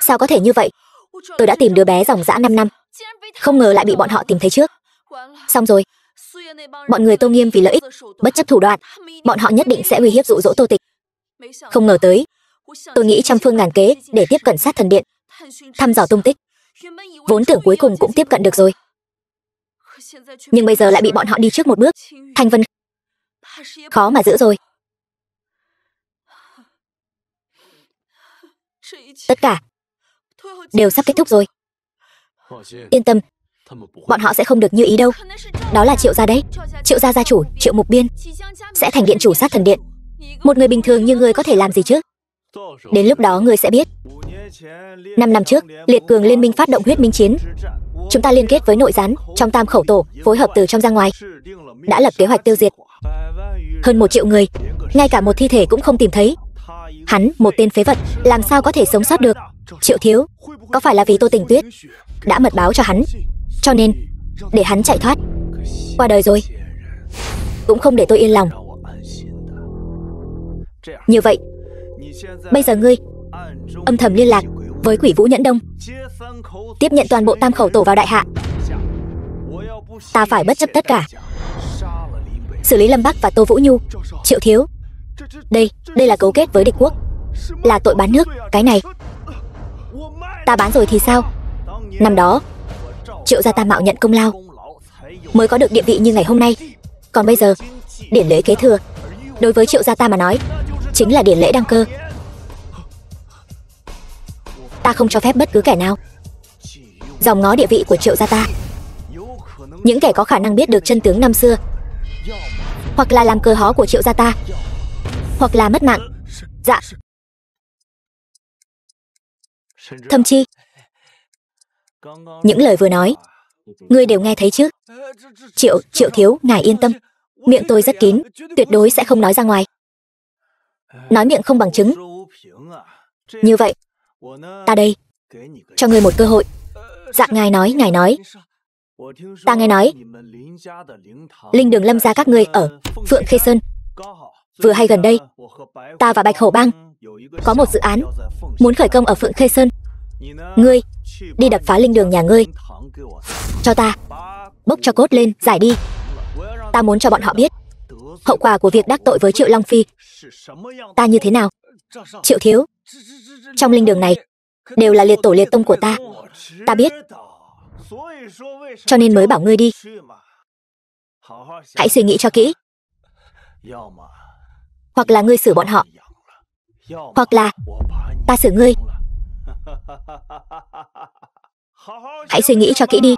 Sao có thể như vậy? Tôi đã tìm đứa bé dòng dã 5 năm, không ngờ lại bị bọn họ tìm thấy trước. Xong rồi. Bọn người Tô Nghiêm vì lợi ích, bất chấp thủ đoạn, bọn họ nhất định sẽ uy hiếp dụ dỗ Tô Tịch. Không ngờ tới. Tôi nghĩ trăm phương ngàn kế để tiếp cận sát thần điện, thăm dò tung tích. Vốn tưởng cuối cùng cũng tiếp cận được rồi, nhưng bây giờ lại bị bọn họ đi trước một bước. Thanh Vân khó mà giữ rồi. Tất cả đều sắp kết thúc rồi. Yên tâm, bọn họ sẽ không được như ý đâu. Đó là Triệu gia đấy. Triệu gia gia chủ Triệu Mục Biên sẽ thành điện chủ sát thần điện. Một người bình thường như ngươi có thể làm gì chứ? Đến lúc đó ngươi sẽ biết. 5 năm trước, Liệt Cường Liên minh phát động huyết minh chiến. Chúng ta liên kết với nội gián trong Tam Khẩu Tổ, phối hợp từ trong ra ngoài, đã lập kế hoạch tiêu diệt hơn 1 triệu người. Ngay cả một thi thể cũng không tìm thấy. Hắn, một tên phế vật, làm sao có thể sống sót được? Triệu thiếu, có phải là vì Tô Tình Tuyết đã mật báo cho hắn, cho nên để hắn chạy thoát qua đời rồi? Cũng không để tôi yên lòng. Như vậy, bây giờ ngươi âm thầm liên lạc với Quỷ Vũ Nhẫn Đông, tiếp nhận toàn bộ Tam Khẩu Tổ vào đại hạ. Ta phải bất chấp tất cả, xử lý Lâm Bắc và Tô Vũ Nhu. Triệu thiếu, đây là cấu kết với địch quốc, là tội bán nước. Cái này ta bán rồi thì sao? Năm đó Triệu gia ta mạo nhận công lao, mới có được địa vị như ngày hôm nay. Còn bây giờ, điển lễ kế thừa đối với Triệu gia ta mà nói chính là điển lễ đăng cơ. Ta không cho phép bất cứ kẻ nào dòm ngó địa vị của Triệu gia ta. Những kẻ có khả năng biết được chân tướng năm xưa, hoặc là làm cờ hó của Triệu gia ta, hoặc là mất mạng. Dạ. Thâm Chi, những lời vừa nói ngươi đều nghe thấy chứ? Triệu thiếu, ngài yên tâm, miệng tôi rất kín, tuyệt đối sẽ không nói ra ngoài. Nói miệng không bằng chứng. Như vậy, ta đây cho ngươi một cơ hội. Dạ ngài nói. Ta nghe nói Linh Đường Lâm gia các ngươi ở Phượng Khê Sơn. Vừa hay gần đây, ta và Bạch Hổ Bang có một dự án muốn khởi công ở Phượng Khê Sơn. Ngươi đi đập phá linh đường nhà ngươi, cho ta bốc cho cốt lên giải đi. Ta muốn cho bọn họ biết hậu quả của việc đắc tội với Triệu Long Phi ta như thế nào. Triệu thiếu, trong linh đường này đều là liệt tổ liệt tông của ta. Ta biết, cho nên mới bảo ngươi đi. Hãy suy nghĩ cho kỹ. Hoặc là ngươi xử bọn họ, hoặc là ta xử ngươi. Hãy suy nghĩ cho kỹ đi.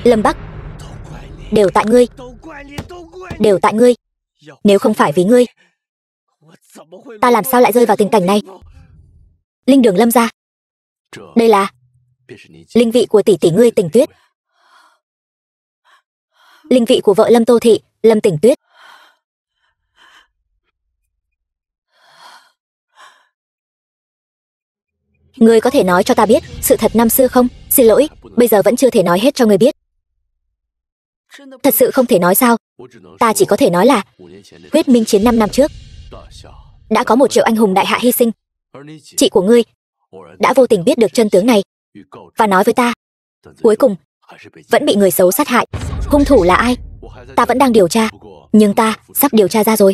Lâm Bắc, đều tại ngươi. Đều tại ngươi. Nếu không phải vì ngươi, ta làm sao lại rơi vào tình cảnh này? Linh đường Lâm gia, đây là linh vị của tỷ tỷ ngươi Tình Tuyết. Linh vị của vợ Lâm Tô Thị, Lâm Tình Tuyết. Ngươi có thể nói cho ta biết sự thật năm xưa không? Xin lỗi, bây giờ vẫn chưa thể nói hết cho ngươi biết. Thật sự không thể nói sao? Ta chỉ có thể nói là huyết minh chiến 5 năm trước đã có 1 triệu anh hùng đại hạ hy sinh. Chị của ngươi đã vô tình biết được chân tướng này và nói với ta, cuối cùng vẫn bị người xấu sát hại. Hung thủ là ai? Ta vẫn đang điều tra, nhưng ta sắp điều tra ra rồi.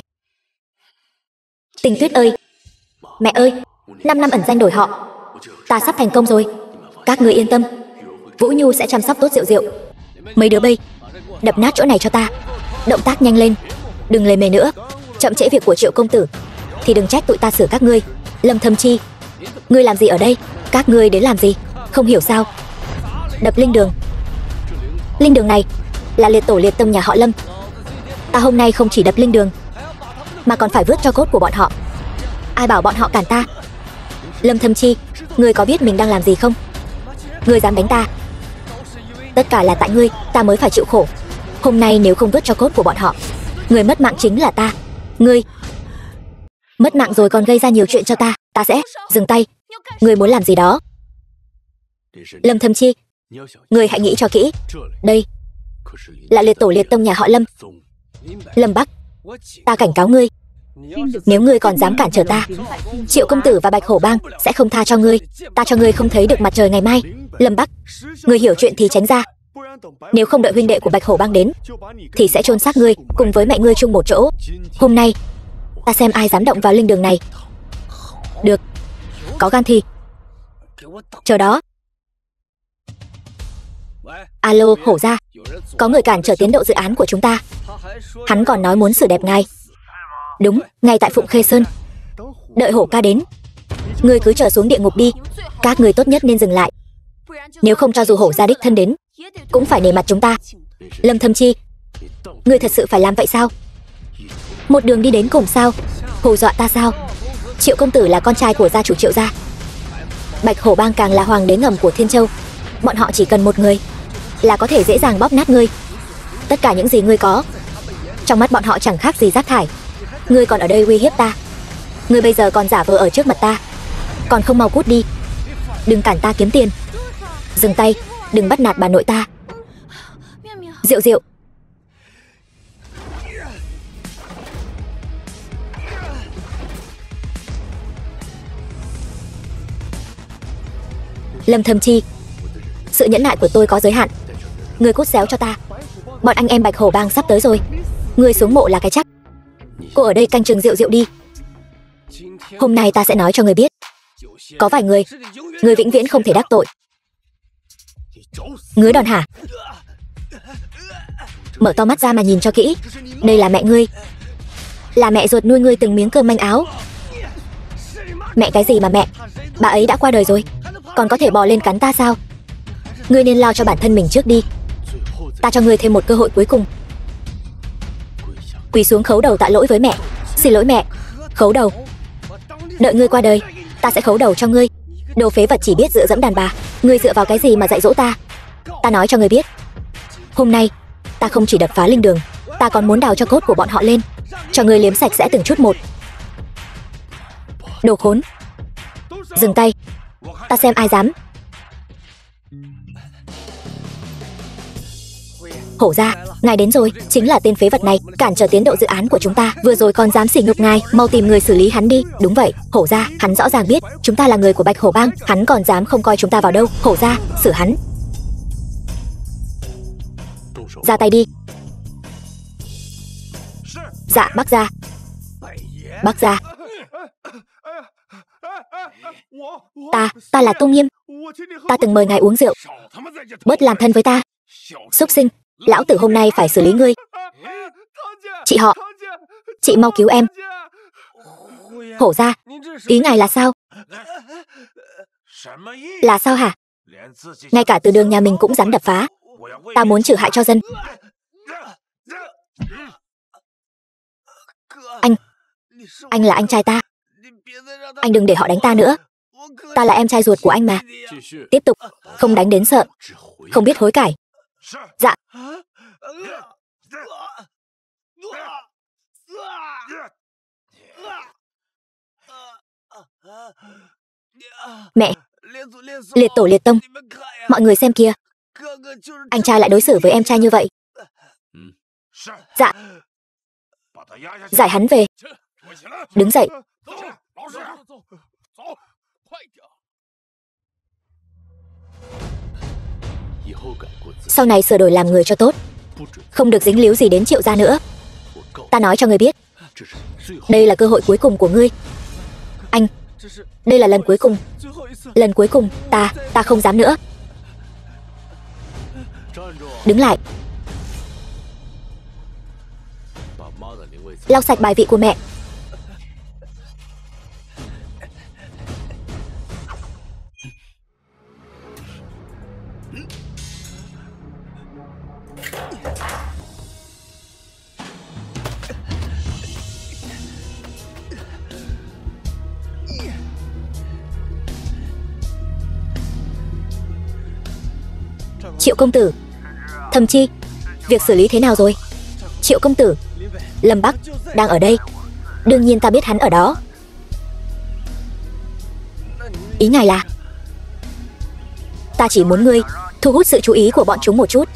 Tình Tuyết ơi, mẹ ơi, 5 năm ẩn danh đổi họ, ta sắp thành công rồi. Các ngươi yên tâm, Vũ Nhu sẽ chăm sóc tốt Diệu Diệu. Mấy đứa bây, đập nát chỗ này cho ta. Động tác nhanh lên, đừng lề mề nữa. Chậm trễ việc của Triệu công tử thì đừng trách tụi ta xử các ngươi. Lâm Thâm Chi, ngươi làm gì ở đây? Các ngươi đến làm gì? Không hiểu sao? Đập linh đường. Linh đường này là liệt tổ liệt tông nhà họ Lâm. Ta hôm nay không chỉ đập linh đường, mà còn phải vớt cho cốt của bọn họ. Ai bảo bọn họ cản ta? Lâm Thâm Chi, ngươi có biết mình đang làm gì không? Ngươi dám đánh ta, tất cả là tại ngươi, ta mới phải chịu khổ. Hôm nay nếu không vớt cho cốt của bọn họ, người mất mạng chính là ta. Ngươi mất mạng rồi còn gây ra nhiều chuyện cho ta. Ta sẽ dừng tay. Ngươi muốn làm gì đó? Lâm Thâm Chi, ngươi hãy nghĩ cho kỹ. Đây là liệt tổ liệt tông nhà họ Lâm. Lâm Bắc, ta cảnh cáo ngươi, nếu ngươi còn dám cản trở ta, Triệu công tử và Bạch Hổ Bang sẽ không tha cho ngươi. Ta cho ngươi không thấy được mặt trời ngày mai. Lâm Bắc, ngươi hiểu chuyện thì tránh ra. Nếu không đợi huynh đệ của Bạch Hổ Bang đến thì sẽ chôn xác ngươi cùng với mẹ ngươi chung một chỗ. Hôm nay ta xem ai dám động vào linh đường này. Được, có gan thì chờ đó. Alo, Hổ gia, có người cản trở tiến độ dự án của chúng ta. Hắn còn nói muốn xử đẹp ngài. Đúng, ngay tại Phụng Khê Sơn. Đợi Hổ ca đến, ngươi cứ trở xuống địa ngục đi. Các ngươi tốt nhất nên dừng lại, nếu không cho dù Hổ gia đích thân đến cũng phải nể mặt chúng ta. Lâm Thâm Chi, ngươi thật sự phải làm vậy sao? Một đường đi đến cùng sao? Hù dọa ta sao? Triệu công tử là con trai của gia chủ Triệu gia, Bạch Hổ Bang càng là hoàng đế ngầm của Thiên Châu. Bọn họ chỉ cần một người là có thể dễ dàng bóp nát ngươi. Tất cả những gì ngươi có trong mắt bọn họ chẳng khác gì rác thải. Ngươi còn ở đây uy hiếp ta. Ngươi bây giờ còn giả vờ ở trước mặt ta, còn không mau cút đi. Đừng cản ta kiếm tiền. Dừng tay, đừng bắt nạt bà nội ta. Diệu Diệu, Lâm Thâm Chi, sự nhẫn nại của tôi có giới hạn. Ngươi cút xéo cho ta. Bọn anh em Bạch Hổ Bang sắp tới rồi. Ngươi xuống mộ là cái chắc. Cô ở đây canh chừng Diệu Diệu đi. Hôm nay ta sẽ nói cho ngươi biết, có vài người ngươi vĩnh viễn không thể đắc tội. Ngứa đòn hả? Mở to mắt ra mà nhìn cho kỹ. Đây là mẹ ngươi. Là mẹ ruột nuôi ngươi từng miếng cơm manh áo. Mẹ cái gì mà mẹ? Bà ấy đã qua đời rồi, còn có thể bò lên cắn ta sao? Ngươi nên lo cho bản thân mình trước đi. Ta cho ngươi thêm một cơ hội cuối cùng. Quỳ xuống khấu đầu tạ lỗi với mẹ. Xin lỗi mẹ. Khấu đầu. Đợi ngươi qua đời, ta sẽ khấu đầu cho ngươi. Đồ phế vật chỉ biết dựa dẫm đàn bà. Ngươi dựa vào cái gì mà dạy dỗ ta? Ta nói cho ngươi biết, hôm nay ta không chỉ đập phá linh đường, ta còn muốn đào cho cốt của bọn họ lên, cho ngươi liếm sạch sẽ từng chút một. Đồ khốn. Dừng tay. Ta xem ai dám. Hổ gia, ngài đến rồi. Chính là tên phế vật này, cản trở tiến độ dự án của chúng ta. Vừa rồi còn dám sỉ nhục ngài. Mau tìm người xử lý hắn đi. Đúng vậy, Hổ gia, hắn rõ ràng biết chúng ta là người của Bạch Hổ bang. Hắn còn dám không coi chúng ta vào đâu. Hổ gia, xử hắn. Ra tay đi. Dạ, bác gia. Bác gia. Ta là Tung Nghiêm. Ta từng mời ngài uống rượu. Bớt làm thân với ta. Súc sinh, lão tử hôm nay phải xử lý ngươi. Chị họ, chị mau cứu em. Hổ gia, ý ngài là sao? Là sao hả? Ngay cả từ đường nhà mình cũng dám đập phá. Ta muốn trừ hại cho dân. Anh là anh trai ta. Anh đừng để họ đánh ta nữa. Ta là em trai ruột của anh mà. Tiếp tục, không đánh đến sợ. Không biết hối cải. Dạ. Mẹ, liệt tổ liệt tông, mọi người xem kìa. Anh trai lại đối xử với em trai như vậy. Dạ. Giải hắn về. Đứng dậy. Sau này sửa đổi làm người cho tốt, không được dính líu gì đến Triệu gia nữa. Ta nói cho ngươi biết, đây là cơ hội cuối cùng của ngươi. Anh, đây là lần cuối cùng. Lần cuối cùng, ta không dám nữa. Đứng lại. Lau sạch bài vị của mẹ. Triệu công tử. Thầm Chi, việc xử lý thế nào rồi? Triệu công tử, Lâm Bắc đang ở đây. Đương nhiên ta biết hắn ở đó. Ý ngài là? Ta chỉ muốn ngươi thu hút sự chú ý của bọn chúng một chút.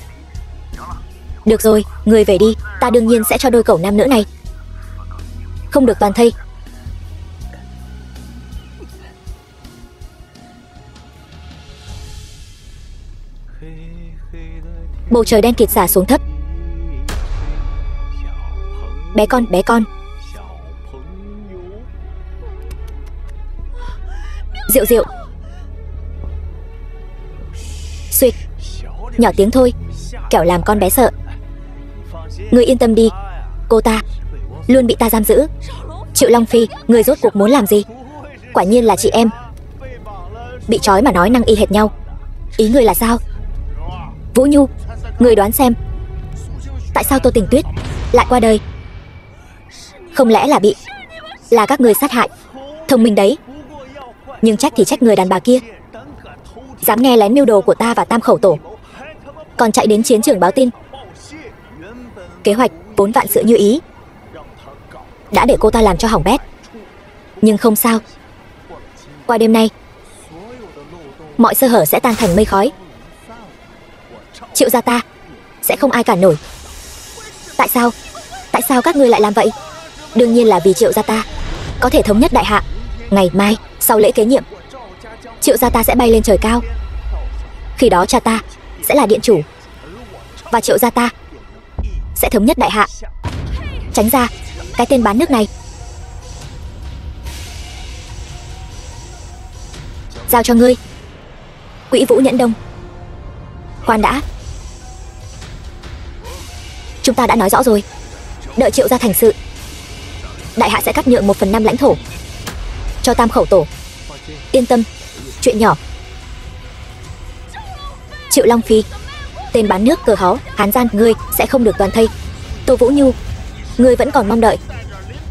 Được rồi, ngươi về đi. Ta đương nhiên sẽ cho đôi cẩu nam nữ này. Không được toàn thây. Bầu trời đen kịt xả xuống thấp. Bé con. Rượu. Xuyệt. Nhỏ tiếng thôi, kẻo làm con bé sợ. Ngươi yên tâm đi, cô ta luôn bị ta giam giữ. Triệu Long Phi, ngươi rốt cuộc muốn làm gì? Quả nhiên là chị em. Bị trói mà nói năng y hệt nhau. Ý ngươi là sao? Vũ Nhu, ngươi đoán xem, tại sao Tô Tình Tuyết lại qua đời? Không lẽ là các ngươi sát hại? Thông minh đấy. Nhưng trách thì trách người đàn bà kia, dám nghe lén mưu đồ của ta và Tam Khẩu Tổ, còn chạy đến chiến trường báo tin. Kế hoạch vốn vạn sự như ý, đã để cô ta làm cho hỏng bét. Nhưng không sao, qua đêm nay mọi sơ hở sẽ tan thành mây khói. Triệu gia ta sẽ không ai cản nổi. Tại sao các ngươi lại làm vậy? Đương nhiên là vì Triệu gia ta có thể thống nhất đại hạ. Ngày mai sau lễ kế nhiệm, Triệu gia ta sẽ bay lên trời cao. Khi đó cha ta sẽ là điện chủ, và Triệu gia ta sẽ thống nhất đại hạ. Tránh ra, cái tên bán nước này. Giao cho ngươi. Quỹ Vũ Nhẫn Đông. Khoan đã. Chúng ta đã nói rõ rồi. Đợi Triệu gia thành sự, đại hạ sẽ cắt nhượng 1/5 lãnh thổ cho Tam Khẩu Tổ. Yên tâm, chuyện nhỏ. Triệu Long Phi, tên bán nước cờ hó, hán gian, ngươi sẽ không được toàn thây. Tô Vũ Nhu, ngươi vẫn còn mong đợi.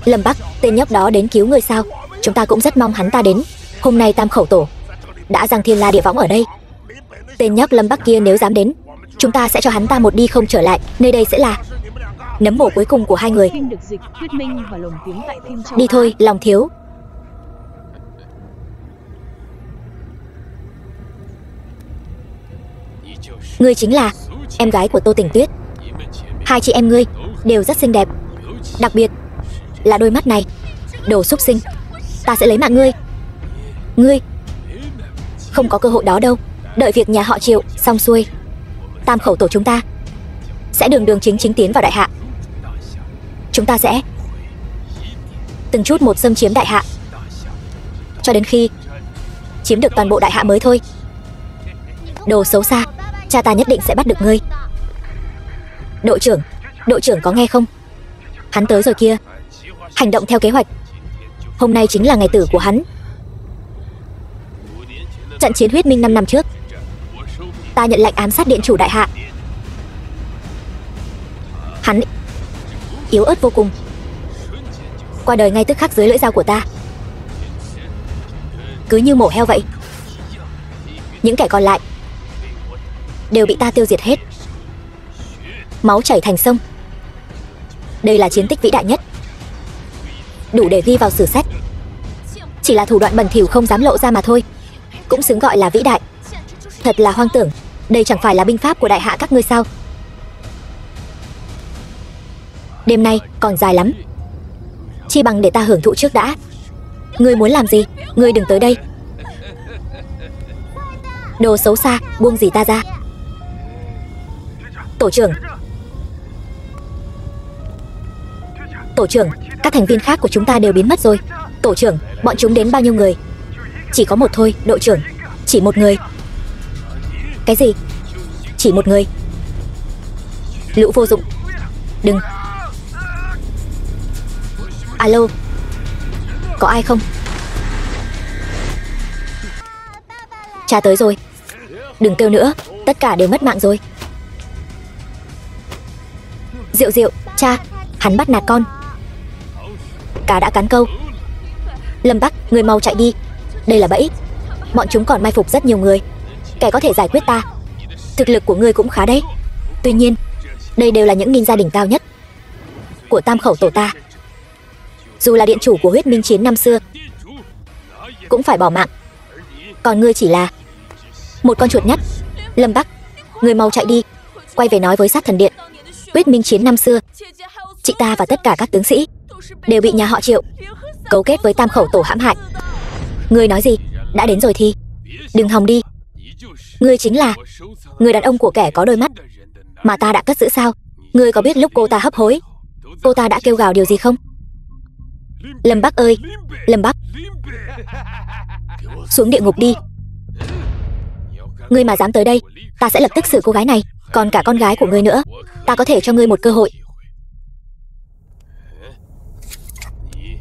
Lâm Bắc, tên nhóc đó đến cứu ngươi sao? Chúng ta cũng rất mong hắn ta đến. Hôm nay Tam Khẩu Tổ đã giang thiên la địa võng ở đây. Tên nhóc Lâm Bắc kia nếu dám đến, chúng ta sẽ cho hắn ta một đi không trở lại. Nơi đây sẽ là nấm mồ cuối cùng của hai người. Đi thôi, Lòng Thiếu. Ngươi chính là em gái của Tô Tình Tuyết. Hai chị em ngươi đều rất xinh đẹp, đặc biệt là đôi mắt này. Đồ xúc sinh, ta sẽ lấy mạng ngươi. Ngươi không có cơ hội đó đâu. Đợi việc nhà họ Triệu xong xuôi, Tam Khẩu Tổ chúng ta sẽ đường đường chính chính tiến vào đại hạ. Chúng ta sẽ từng chút một xâm chiếm đại hạ, cho đến khi chiếm được toàn bộ đại hạ mới thôi. Đồ xấu xa, cha ta nhất định sẽ bắt được ngươi. Đội trưởng có nghe không? Hắn tới rồi kia. Hành động theo kế hoạch. Hôm nay chính là ngày tử của hắn. Trận chiến huyết minh 5 năm trước, ta nhận lệnh ám sát điện chủ đại hạ. Hắn yếu ớt vô cùng, qua đời ngay tức khắc dưới lưỡi dao của ta, cứ như mổ heo vậy. Những kẻ còn lại đều bị ta tiêu diệt hết, máu chảy thành sông. Đây là chiến tích vĩ đại nhất, đủ để ghi vào sử sách. Chỉ là thủ đoạn bẩn thỉu không dám lộ ra mà thôi, cũng xứng gọi là vĩ đại. Thật là hoang tưởng. Đây chẳng phải là binh pháp của đại hạ các ngươi sao? Đêm nay còn dài lắm, chi bằng để ta hưởng thụ trước đã. Ngươi muốn làm gì? Ngươi đừng tới đây. Đồ xấu xa, buông dì ta ra. Tổ trưởng, các thành viên khác của chúng ta đều biến mất rồi. Tổ trưởng, bọn chúng đến bao nhiêu người? Chỉ có một thôi, đội trưởng. Chỉ một người. Cái gì? Chỉ một người? Lũ vô dụng. Đừng. Alo, có ai không? Cha tới rồi. Đừng kêu nữa, tất cả đều mất mạng rồi. Diệu, cha, hắn bắt nạt con. Cá đã cắn câu. Lâm Bắc, người mau chạy đi. Đây là bẫy. Bọn chúng còn mai phục rất nhiều người. Kẻ có thể giải quyết ta. Thực lực của ngươi cũng khá đấy. Tuy nhiên, đây đều là những ninja đỉnh cao nhất của Tam Khẩu Tổ ta. Dù là điện chủ của huyết minh chiến năm xưa cũng phải bỏ mạng. Còn ngươi chỉ là một con chuột nhắt. Lâm Bắc, ngươi mau chạy đi, quay về nói với sát thần điện. Huyết minh chiến năm xưa, chị ta và tất cả các tướng sĩ đều bị nhà họ Triệu cấu kết với Tam Khẩu Tổ hãm hại. Ngươi nói gì? Đã đến rồi thì đừng hòng đi. Ngươi chính là người đàn ông của kẻ có đôi mắt mà ta đã cất giữ sao? Ngươi có biết lúc cô ta hấp hối, cô ta đã kêu gào điều gì không? Lâm Bắc ơi, Lâm Bắc, xuống địa ngục đi. Ngươi mà dám tới đây, ta sẽ lập tức xử cô gái này, còn cả con gái của ngươi nữa. Ta có thể cho ngươi một cơ hội.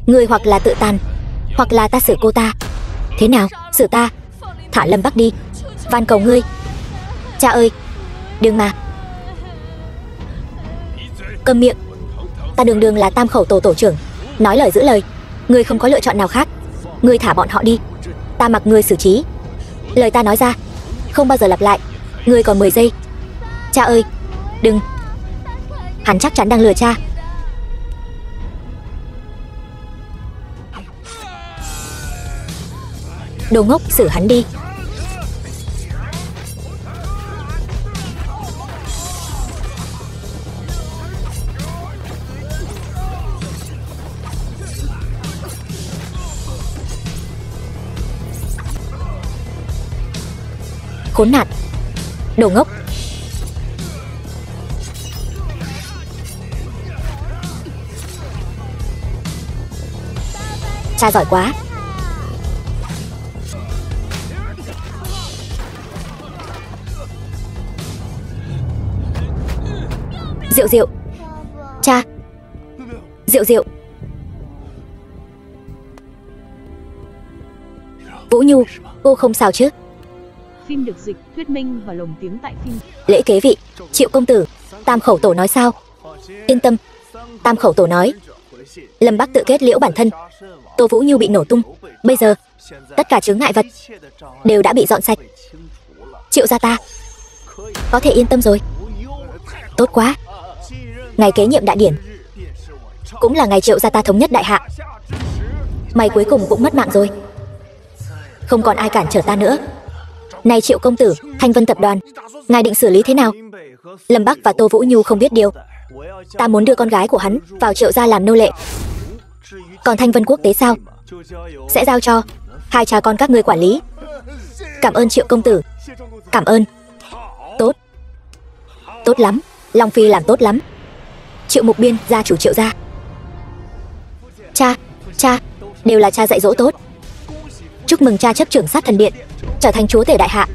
Ngươi hoặc là tự tàn, hoặc là ta xử cô ta. Thế nào, xử ta? Thả Lâm Bắc đi, van cầu ngươi. Cha ơi, đừng mà. Câm miệng. Ta đường đường là Tam Khẩu Tổ tổ trưởng, nói lời giữ lời. Ngươi không có lựa chọn nào khác. Ngươi thả bọn họ đi, ta mặc ngươi xử trí. Lời ta nói ra không bao giờ lặp lại. Ngươi còn 10 giây. Cha ơi, đừng. Hắn chắc chắn đang lừa cha. Đồ ngốc, xử hắn đi. Khốn nạn. Đồ ngốc. Cha giỏi quá. Diệu Diệu. Cha. Diệu Diệu. Vũ Nhu, cô không sao chứ? Phim được dịch, thuyết minh và lồng tiếng tại phim. Lễ kế vị, Triệu công tử, Tam khẩu tổ nói sao? Yên tâm, Tam khẩu tổ nói Lâm Bắc tự kết liễu bản thân, Tô Vũ Nhu bị nổ tung. Bây giờ tất cả chướng ngại vật đều đã bị dọn sạch. Triệu gia ta có thể yên tâm rồi. Tốt quá. Ngày kế nhiệm đại điển cũng là ngày Triệu gia ta thống nhất đại hạ. Mày cuối cùng cũng mất mạng rồi. Không còn ai cản trở ta nữa. Này Triệu công tử, Thanh Vân tập đoàn, ngài định xử lý thế nào? Lâm Bắc và Tô Vũ Nhu không biết điều. Ta muốn đưa con gái của hắn vào Triệu gia làm nô lệ. Còn Thanh Vân quốc tế sao? Sẽ giao cho hai cha con các ngươi quản lý. Cảm ơn Triệu công tử. Cảm ơn. Tốt. Tốt lắm, Long Phi làm tốt lắm. Triệu Mục Biên, gia chủ Triệu gia. Cha, đều là cha dạy dỗ tốt. Chúc mừng cha chấp trưởng Sát Thần Điện, trở thành chúa tể đại hạ.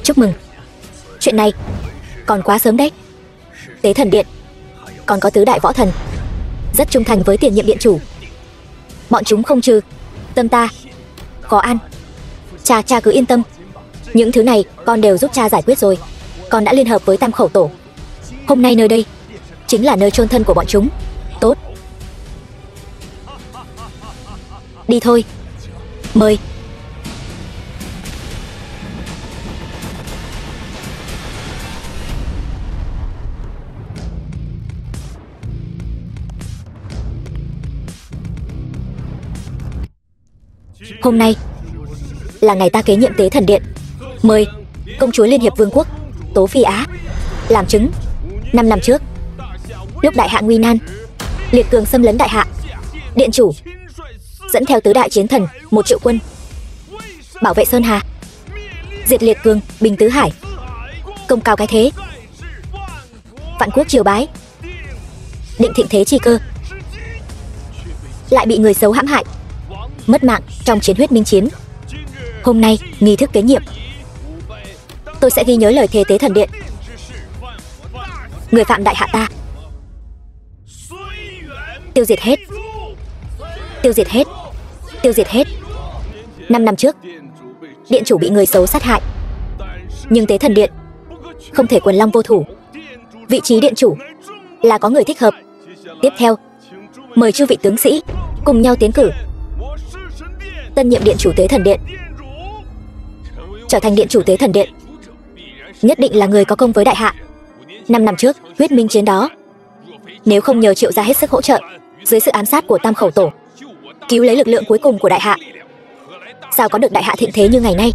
Chúc mừng. Chuyện này còn quá sớm đấy. Tế Thần Điện còn có tứ đại võ thần, rất trung thành với tiền nhiệm điện chủ. Bọn chúng không trừ tâm ta. Khó an. Cha cứ yên tâm. Những thứ này con đều giúp cha giải quyết rồi. Con đã liên hợp với Tam khẩu tổ. Hôm nay nơi đây chính là nơi chôn thân của bọn chúng. Tốt. Đi thôi. Mời. Hôm nay là ngày ta kế nhiệm Tế Thần Điện. Mời công chúa Liên hiệp Vương quốc Tố Phi Á làm chứng. 5 năm trước, lúc đại hạ nguy nan, liệt cường xâm lấn đại hạ, điện chủ dẫn theo tứ đại chiến thần 1 triệu quân bảo vệ Sơn Hà, diệt liệt cường, bình tứ hải, công cao cái thế, vạn quốc triều bái, định thịnh thế chi cơ, lại bị người xấu hãm hại, mất mạng trong chiến huyết minh chiến. Hôm nay nghi thức kế nhiệm, tôi sẽ ghi nhớ lời thề Tế Thần Điện. Người phạm đại hạ ta tiêu diệt hết. Tiêu diệt hết. Tiêu diệt hết. 5 năm trước, điện chủ bị người xấu sát hại, nhưng Tế Thần Điện không thể quần long vô thủ. Vị trí điện chủ là có người thích hợp. Tiếp theo, mời chư vị tướng sĩ cùng nhau tiến cử tân nhiệm điện chủ Tế Thần Điện. Trở thành điện chủ Tế Thần Điện nhất định là người có công với đại hạ. 5 năm trước huyết minh chiến đó, nếu không nhờ Triệu gia hết sức hỗ trợ, dưới sự ám sát của Tam khẩu tổ, cứu lấy lực lượng cuối cùng của đại hạ, sao có được đại hạ thịnh thế như ngày nay.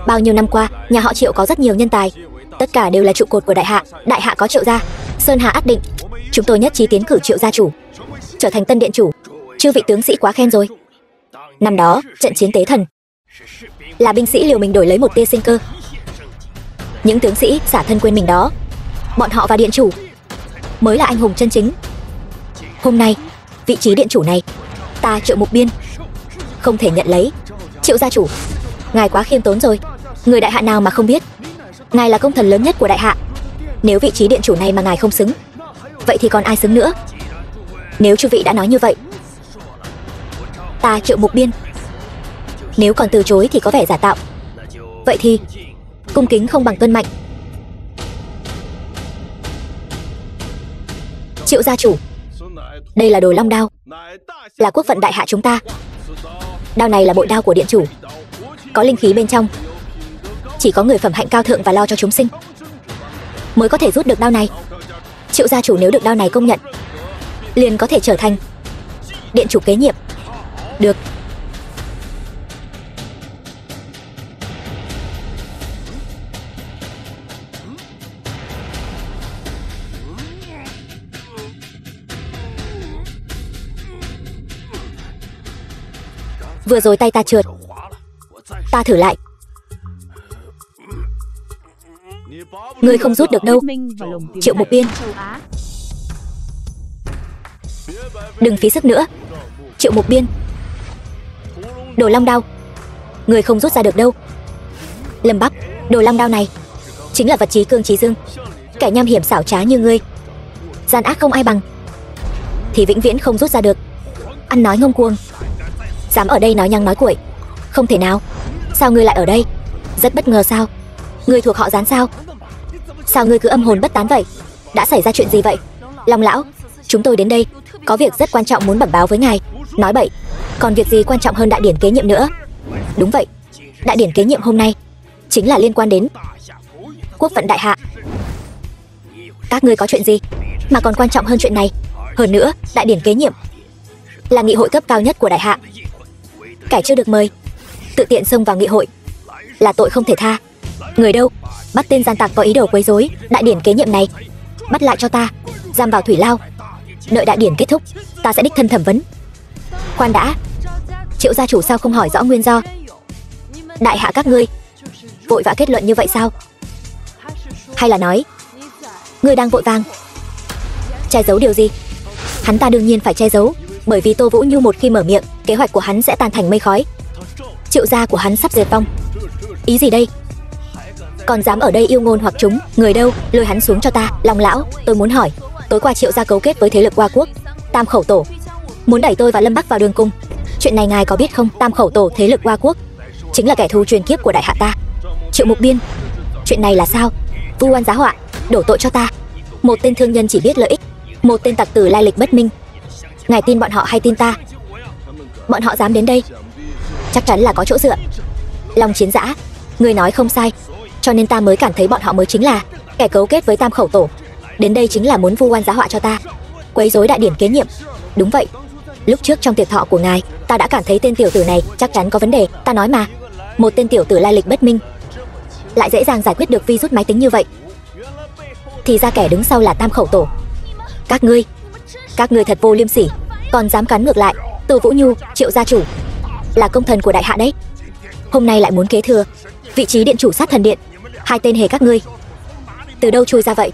Bao nhiêu năm qua, nhà họ Triệu có rất nhiều nhân tài, tất cả đều là trụ cột của đại hạ. Đại hạ có Triệu gia, Sơn Hà ắt định. Chúng tôi nhất trí tiến cử Triệu gia chủ trở thành tân điện chủ. Chư vị tướng sĩ quá khen rồi. Năm đó trận chiến Tế Thần là binh sĩ liều mình đổi lấy một tia sinh cơ. Những tướng sĩ xả thân quên mình đó, bọn họ và điện chủ mới là anh hùng chân chính. Hôm nay vị trí điện chủ này, ta Triệu Mục Biên không thể nhận lấy. Triệu gia chủ, ngài quá khiêm tốn rồi. Người đại hạ nào mà không biết ngài là công thần lớn nhất của đại hạ. Nếu vị trí điện chủ này mà ngài không xứng, vậy thì còn ai xứng nữa? Nếu chư vị đã nói như vậy, ta Triệu Mục Biên nếu còn từ chối thì có vẻ giả tạo. Vậy thì cung kính không bằng tuân mạnh. Triệu gia chủ, đây là Đồ Long đao, là quốc vận đại hạ chúng ta. Đao này là bội đao của điện chủ, có linh khí bên trong. Chỉ có người phẩm hạnh cao thượng và lo cho chúng sinh mới có thể rút được đao này. Triệu gia chủ nếu được đao này công nhận, liền có thể trở thành điện chủ kế nhiệm. Được. Vừa rồi tay ta trượt, ta thử lại. Ngươi không rút được đâu. Triệu Mục Biên, đừng phí sức nữa. Triệu Mục Biên, Đồ Long đao, ngươi không rút ra được đâu. Lâm Bắc, Đồ Long đao này chính là vật chí cương chí dương. Kẻ nham hiểm xảo trá như ngươi gian ác không ai bằng, thì vĩnh viễn không rút ra được. Ăn nói ngông cuồng, dám ở đây nói nhăng nói cuội. Không thể nào. Sao ngươi lại ở đây? Rất bất ngờ sao? Ngươi thuộc họ Gián sao? Sao ngươi cứ âm hồn bất tán vậy? Đã xảy ra chuyện gì vậy? Long lão, chúng tôi đến đây có việc rất quan trọng muốn bẩm báo với ngài. Nói bậy, còn việc gì quan trọng hơn đại điển kế nhiệm nữa? Đúng vậy, đại điển kế nhiệm hôm nay chính là liên quan đến quốc vận đại hạ. Các ngươi có chuyện gì mà còn quan trọng hơn chuyện này? Hơn nữa, đại điển kế nhiệm là nghị hội cấp cao nhất của đại hạ. Kẻ chưa được mời tự tiện xông vào nghị hội là tội không thể tha. Người đâu? Bắt tên gian tặc có ý đồ quấy rối đại điển kế nhiệm này, bắt lại cho ta, giam vào thủy lao. Đợi đại điển kết thúc, ta sẽ đích thân thẩm vấn. Khoan đã, Triệu gia chủ sao không hỏi rõ nguyên do? Đại hạ các ngươi vội vã kết luận như vậy sao? Hay là nói ngươi đang vội vàng che giấu điều gì? Hắn ta đương nhiên phải che giấu, bởi vì Tô Vũ Nhu một khi mở miệng, kế hoạch của hắn sẽ tan thành mây khói. Triệu gia của hắn sắp diệt vong. Ý gì đây? Còn dám ở đây yêu ngôn hoặc chúng. Người đâu? Lôi hắn xuống cho ta. Long lão, tôi muốn hỏi, tối qua Triệu gia cấu kết với thế lực Hoa Quốc, Tam Khẩu Tổ, muốn đẩy tôi và Lâm Bắc vào đường cùng. Chuyện này ngài có biết không? Tam Khẩu Tổ, thế lực Hoa Quốc, chính là kẻ thù truyền kiếp của đại hạ ta. Triệu Mục Biên, chuyện này là sao? Vu oan giá họa, đổ tội cho ta. Một tên thương nhân chỉ biết lợi ích, một tên tặc tử lai lịch bất minh. Ngài tin bọn họ hay tin ta? Bọn họ dám đến đây, chắc chắn là có chỗ dựa. Long Chiến Dã, người nói không sai, cho nên ta mới cảm thấy bọn họ mới chính là kẻ cấu kết với Tam Khẩu Tổ. Đến đây chính là muốn vu oan giá họa cho ta, quấy rối đại điển kế nhiệm. Đúng vậy, lúc trước trong tiệc thọ của ngài, ta đã cảm thấy tên tiểu tử này chắc chắn có vấn đề. Ta nói mà, một tên tiểu tử lai lịch bất minh lại dễ dàng giải quyết được virus máy tính như vậy, thì ra kẻ đứng sau là Tam Khẩu Tổ. Các ngươi thật vô liêm sỉ, còn dám cắn ngược lại. Tô Vũ Nhu, Triệu gia chủ là công thần của đại hạ đấy, hôm nay lại muốn kế thừa vị trí điện chủ Sát Thần Điện. Hai tên hề các ngươi từ đâu chui ra vậy?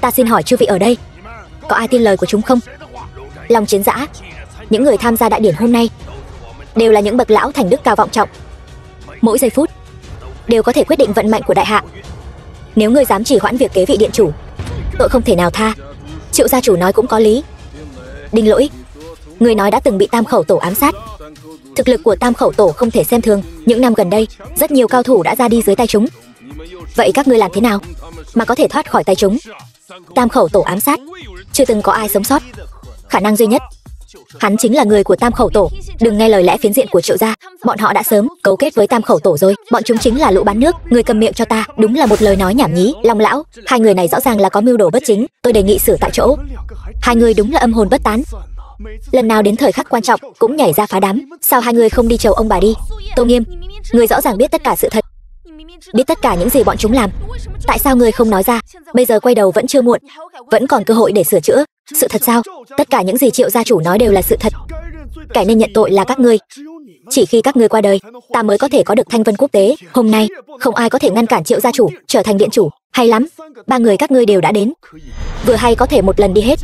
Ta xin hỏi chư vị ở đây, có ai tin lời của chúng không? Long Chiến Dã, những người tham gia đại điển hôm nay đều là những bậc lão thành đức cao vọng trọng, mỗi giây phút đều có thể quyết định vận mệnh của đại hạ. Nếu ngươi dám trì hoãn việc kế vị điện chủ, tội không thể nào tha. Triệu gia chủ nói cũng có lý. Đinh Lỗi, người nói đã từng bị Tam Khẩu Tổ ám sát. Thực lực của Tam Khẩu Tổ không thể xem thường, những năm gần đây rất nhiều cao thủ đã ra đi dưới tay chúng. Vậy các ngươi làm thế nào mà có thể thoát khỏi tay chúng? Tam Khẩu Tổ ám sát, chưa từng có ai sống sót. Khả năng duy nhất, hắn chính là người của Tam Khẩu Tổ. Đừng nghe lời lẽ phiến diện của Triệu gia, bọn họ đã sớm cấu kết với Tam Khẩu Tổ rồi. Bọn chúng chính là lũ bán nước. Người cầm miệng cho ta. Đúng là một lời nói nhảm nhí. Long lão, hai người này rõ ràng là có mưu đồ bất chính, tôi đề nghị xử tại chỗ. Hai người đúng là âm hồn bất tán, lần nào đến thời khắc quan trọng cũng nhảy ra phá đám. Sao hai người không đi chầu ông bà đi? Tô Nghiêm, người rõ ràng biết tất cả sự thật, biết tất cả những gì bọn chúng làm, tại sao ngươi không nói ra? Bây giờ quay đầu vẫn chưa muộn, vẫn còn cơ hội để sửa chữa. Sự thật sao? Tất cả những gì Triệu gia chủ nói đều là sự thật. Kẻ nên nhận tội là các ngươi. Chỉ khi các ngươi qua đời, ta mới có thể có được thanh vân quốc tế. Hôm nay không ai có thể ngăn cản Triệu gia chủ trở thành điện chủ. Hay lắm, ba người các ngươi đều đã đến, vừa hay có thể một lần đi hết.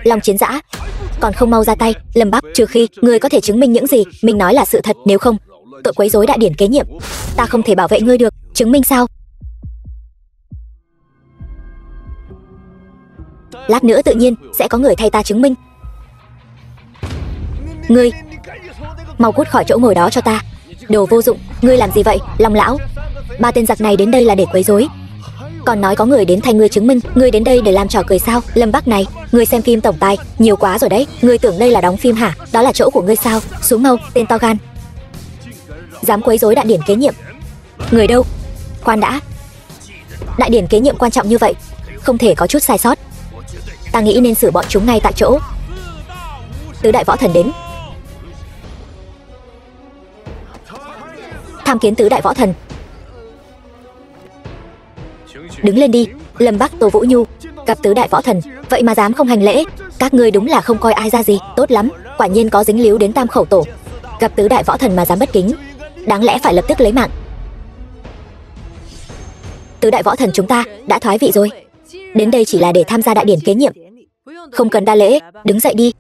Long Chiến Dã, còn không mau ra tay. Lâm Bắc, trừ khi ngươi có thể chứng minh những gì mình nói là sự thật, nếu không tội quấy rối đại điển kế nhiệm, ta không thể bảo vệ ngươi được. Chứng minh sao? Lát nữa tự nhiên sẽ có người thay ta chứng minh. Ngươi mau cút khỏi chỗ ngồi đó cho ta. Đồ vô dụng, ngươi làm gì vậy? Long lão, ba tên giặc này đến đây là để quấy rối, còn nói có người đến thay ngươi chứng minh. Ngươi đến đây để làm trò cười sao? Lâm Bắc này, ngươi xem phim tổng tài nhiều quá rồi đấy. Ngươi tưởng đây là đóng phim hả? Đó là chỗ của ngươi sao? Xuống mau, tên to gan, dám quấy rối đại điển kế nhiệm. Người đâu? Khoan đã, đại điển kế nhiệm quan trọng như vậy, không thể có chút sai sót. Ta nghĩ nên xử bọn chúng ngay tại chỗ. Tứ đại võ thần đến. Tham kiến tứ đại võ thần. Đứng lên đi. Lâm Bắc, Tô Vũ Nhu gặp tứ đại võ thần, vậy mà dám không hành lễ. Các ngươi đúng là không coi ai ra gì. Tốt lắm, quả nhiên có dính líu đến Tam Khẩu Tổ. Gặp tứ đại võ thần mà dám bất kính, đáng lẽ phải lập tức lấy mạng. Tứ đại võ thần chúng ta đã thoái vị rồi, đến đây chỉ là để tham gia đại điển kế nhiệm, không cần đa lễ. Đứng dậy đi.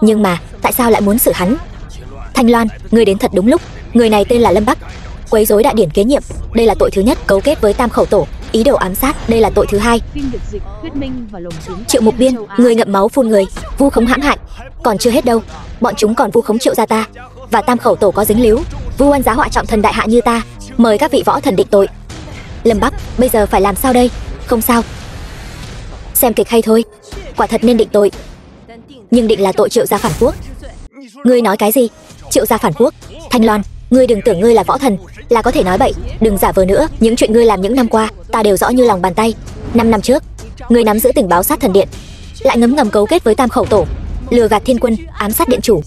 Nhưng mà tại sao lại muốn xử hắn? Thanh Loan, ngươi đến thật đúng lúc. Người này tên là Lâm Bắc, quấy rối đại điển kế nhiệm, đây là tội thứ nhất, cấu kết với Tam Khẩu Tổ. Ý đồ ám sát, đây là tội thứ hai. Phim được dịch, thuyết minh và lồng tiếng. Triệu Mục Biên, người ngậm máu phun người, vu khống hãm hại. Còn chưa hết đâu, bọn chúng còn vu khống Triệu gia ta và Tam khẩu tổ có dính líu, vu oan giá họa trọng thần đại hạ như ta, mời các vị võ thần định tội. Lâm Bắc, bây giờ phải làm sao đây? Không sao, xem kịch hay thôi. Quả thật nên định tội, nhưng định là tội Triệu gia phản quốc. Ngươi nói cái gì? Triệu gia phản quốc? Thanh Loan, ngươi đừng tưởng ngươi là võ thần là có thể nói bậy. Đừng giả vờ nữa. Những chuyện ngươi làm những năm qua ta đều rõ như lòng bàn tay. 5 năm trước, ngươi nắm giữ tình báo sát thần điện, lại ngấm ngầm cấu kết với Tam khẩu tổ, lừa gạt thiên quân, ám sát điện chủ,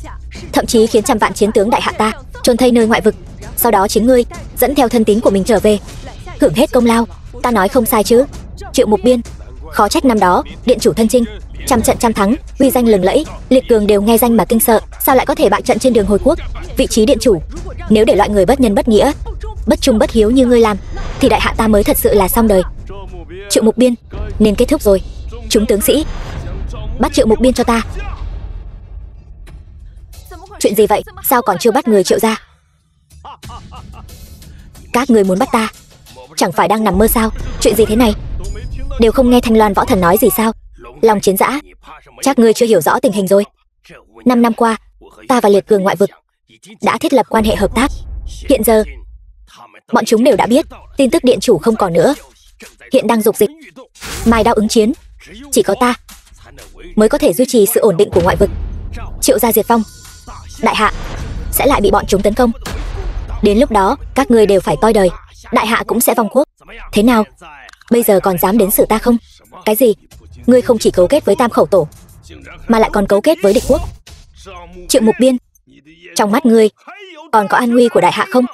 thậm chí khiến trăm vạn chiến tướng đại hạ ta chôn thây nơi ngoại vực. Sau đó chính ngươi dẫn theo thân tín của mình trở về, hưởng hết công lao. Ta nói không sai chứ? Triệu Mục Biên, khó trách năm đó điện chủ thân chinh, trăm trận trăm thắng, uy danh lừng lẫy, liệt cường đều nghe danh mà kinh sợ. Sao lại có thể bại trận trên đường hồi quốc? Vị trí điện chủ, nếu để loại người bất nhân bất nghĩa, bất trung bất hiếu như ngươi làm, thì đại hạ ta mới thật sự là xong đời. Triệu Mục Biên, nên kết thúc rồi. Chúng tướng sĩ, bắt Triệu Mục Biên cho ta. Chuyện gì vậy? Sao còn chưa bắt người Triệu gia? Các người muốn bắt ta, chẳng phải đang nằm mơ sao? Chuyện gì thế này? Đều không nghe Thanh Loan võ thần nói gì sao? Lòng chiến dã, chắc ngươi chưa hiểu rõ tình hình rồi. 5 năm qua, ta và liệt cường ngoại vực đã thiết lập quan hệ hợp tác. Hiện giờ, bọn chúng đều đã biết tin tức điện chủ không còn nữa, hiện đang dục dịch mài đao ứng chiến. Chỉ có ta mới có thể duy trì sự ổn định của ngoại vực. Triệu gia diệt vong, đại hạ sẽ lại bị bọn chúng tấn công. Đến lúc đó, các ngươi đều phải toi đời, đại hạ cũng sẽ vong quốc. Thế nào? Bây giờ còn dám đến xử ta không? Cái gì? Ngươi không chỉ cấu kết với Tam khẩu tổ, mà lại còn cấu kết với địch quốc. Triệu Mục Biên, trong mắt ngươi còn có an nguy của đại hạ không?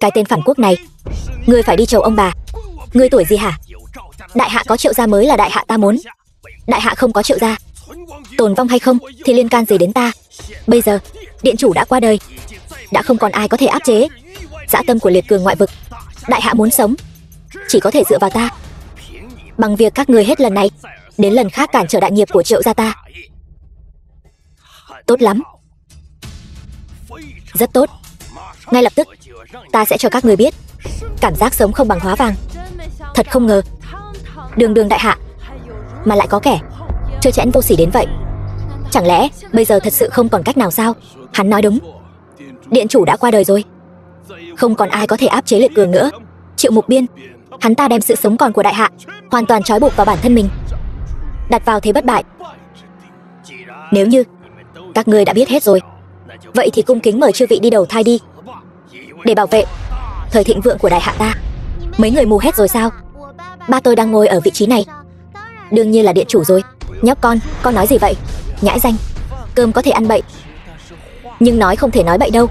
Cái tên phản quốc này, ngươi phải đi chầu ông bà. Ngươi tuổi gì hả? Đại hạ có Triệu gia mới là đại hạ ta muốn. Đại hạ không có Triệu gia, tồn vong hay không thì liên can gì đến ta? Bây giờ điện chủ đã qua đời, đã không còn ai có thể áp chế dã tâm của liệt cường ngoại vực. Đại hạ muốn sống, chỉ có thể dựa vào ta. Bằng việc các ngươi hết lần này đến lần khác cản trở đại nghiệp của Triệu gia ta. Tốt lắm, rất tốt. Ngay lập tức ta sẽ cho các ngươi biết cảm giác sống không bằng hóa vàng. Thật không ngờ, đường đường đại hạ mà lại có kẻ trơ trẽn vô sỉ đến vậy. Chẳng lẽ bây giờ thật sự không còn cách nào sao? Hắn nói đúng, điện chủ đã qua đời rồi, không còn ai có thể áp chế liệt cường nữa. Triệu Mục Biên, hắn ta đem sự sống còn của đại hạ hoàn toàn trói buộc vào bản thân mình, đặt vào thế bất bại. Nếu như các ngươi đã biết hết rồi, vậy thì cung kính mời chư vị đi đầu thai đi, để bảo vệ thời thịnh vượng của đại hạ ta. Mấy người mù hết rồi sao? Ba tôi đang ngồi ở vị trí này, đương nhiên là điện chủ rồi. Nhóc con nói gì vậy? Nhãi danh, cơm có thể ăn bậy, nhưng nói không thể nói bậy đâu.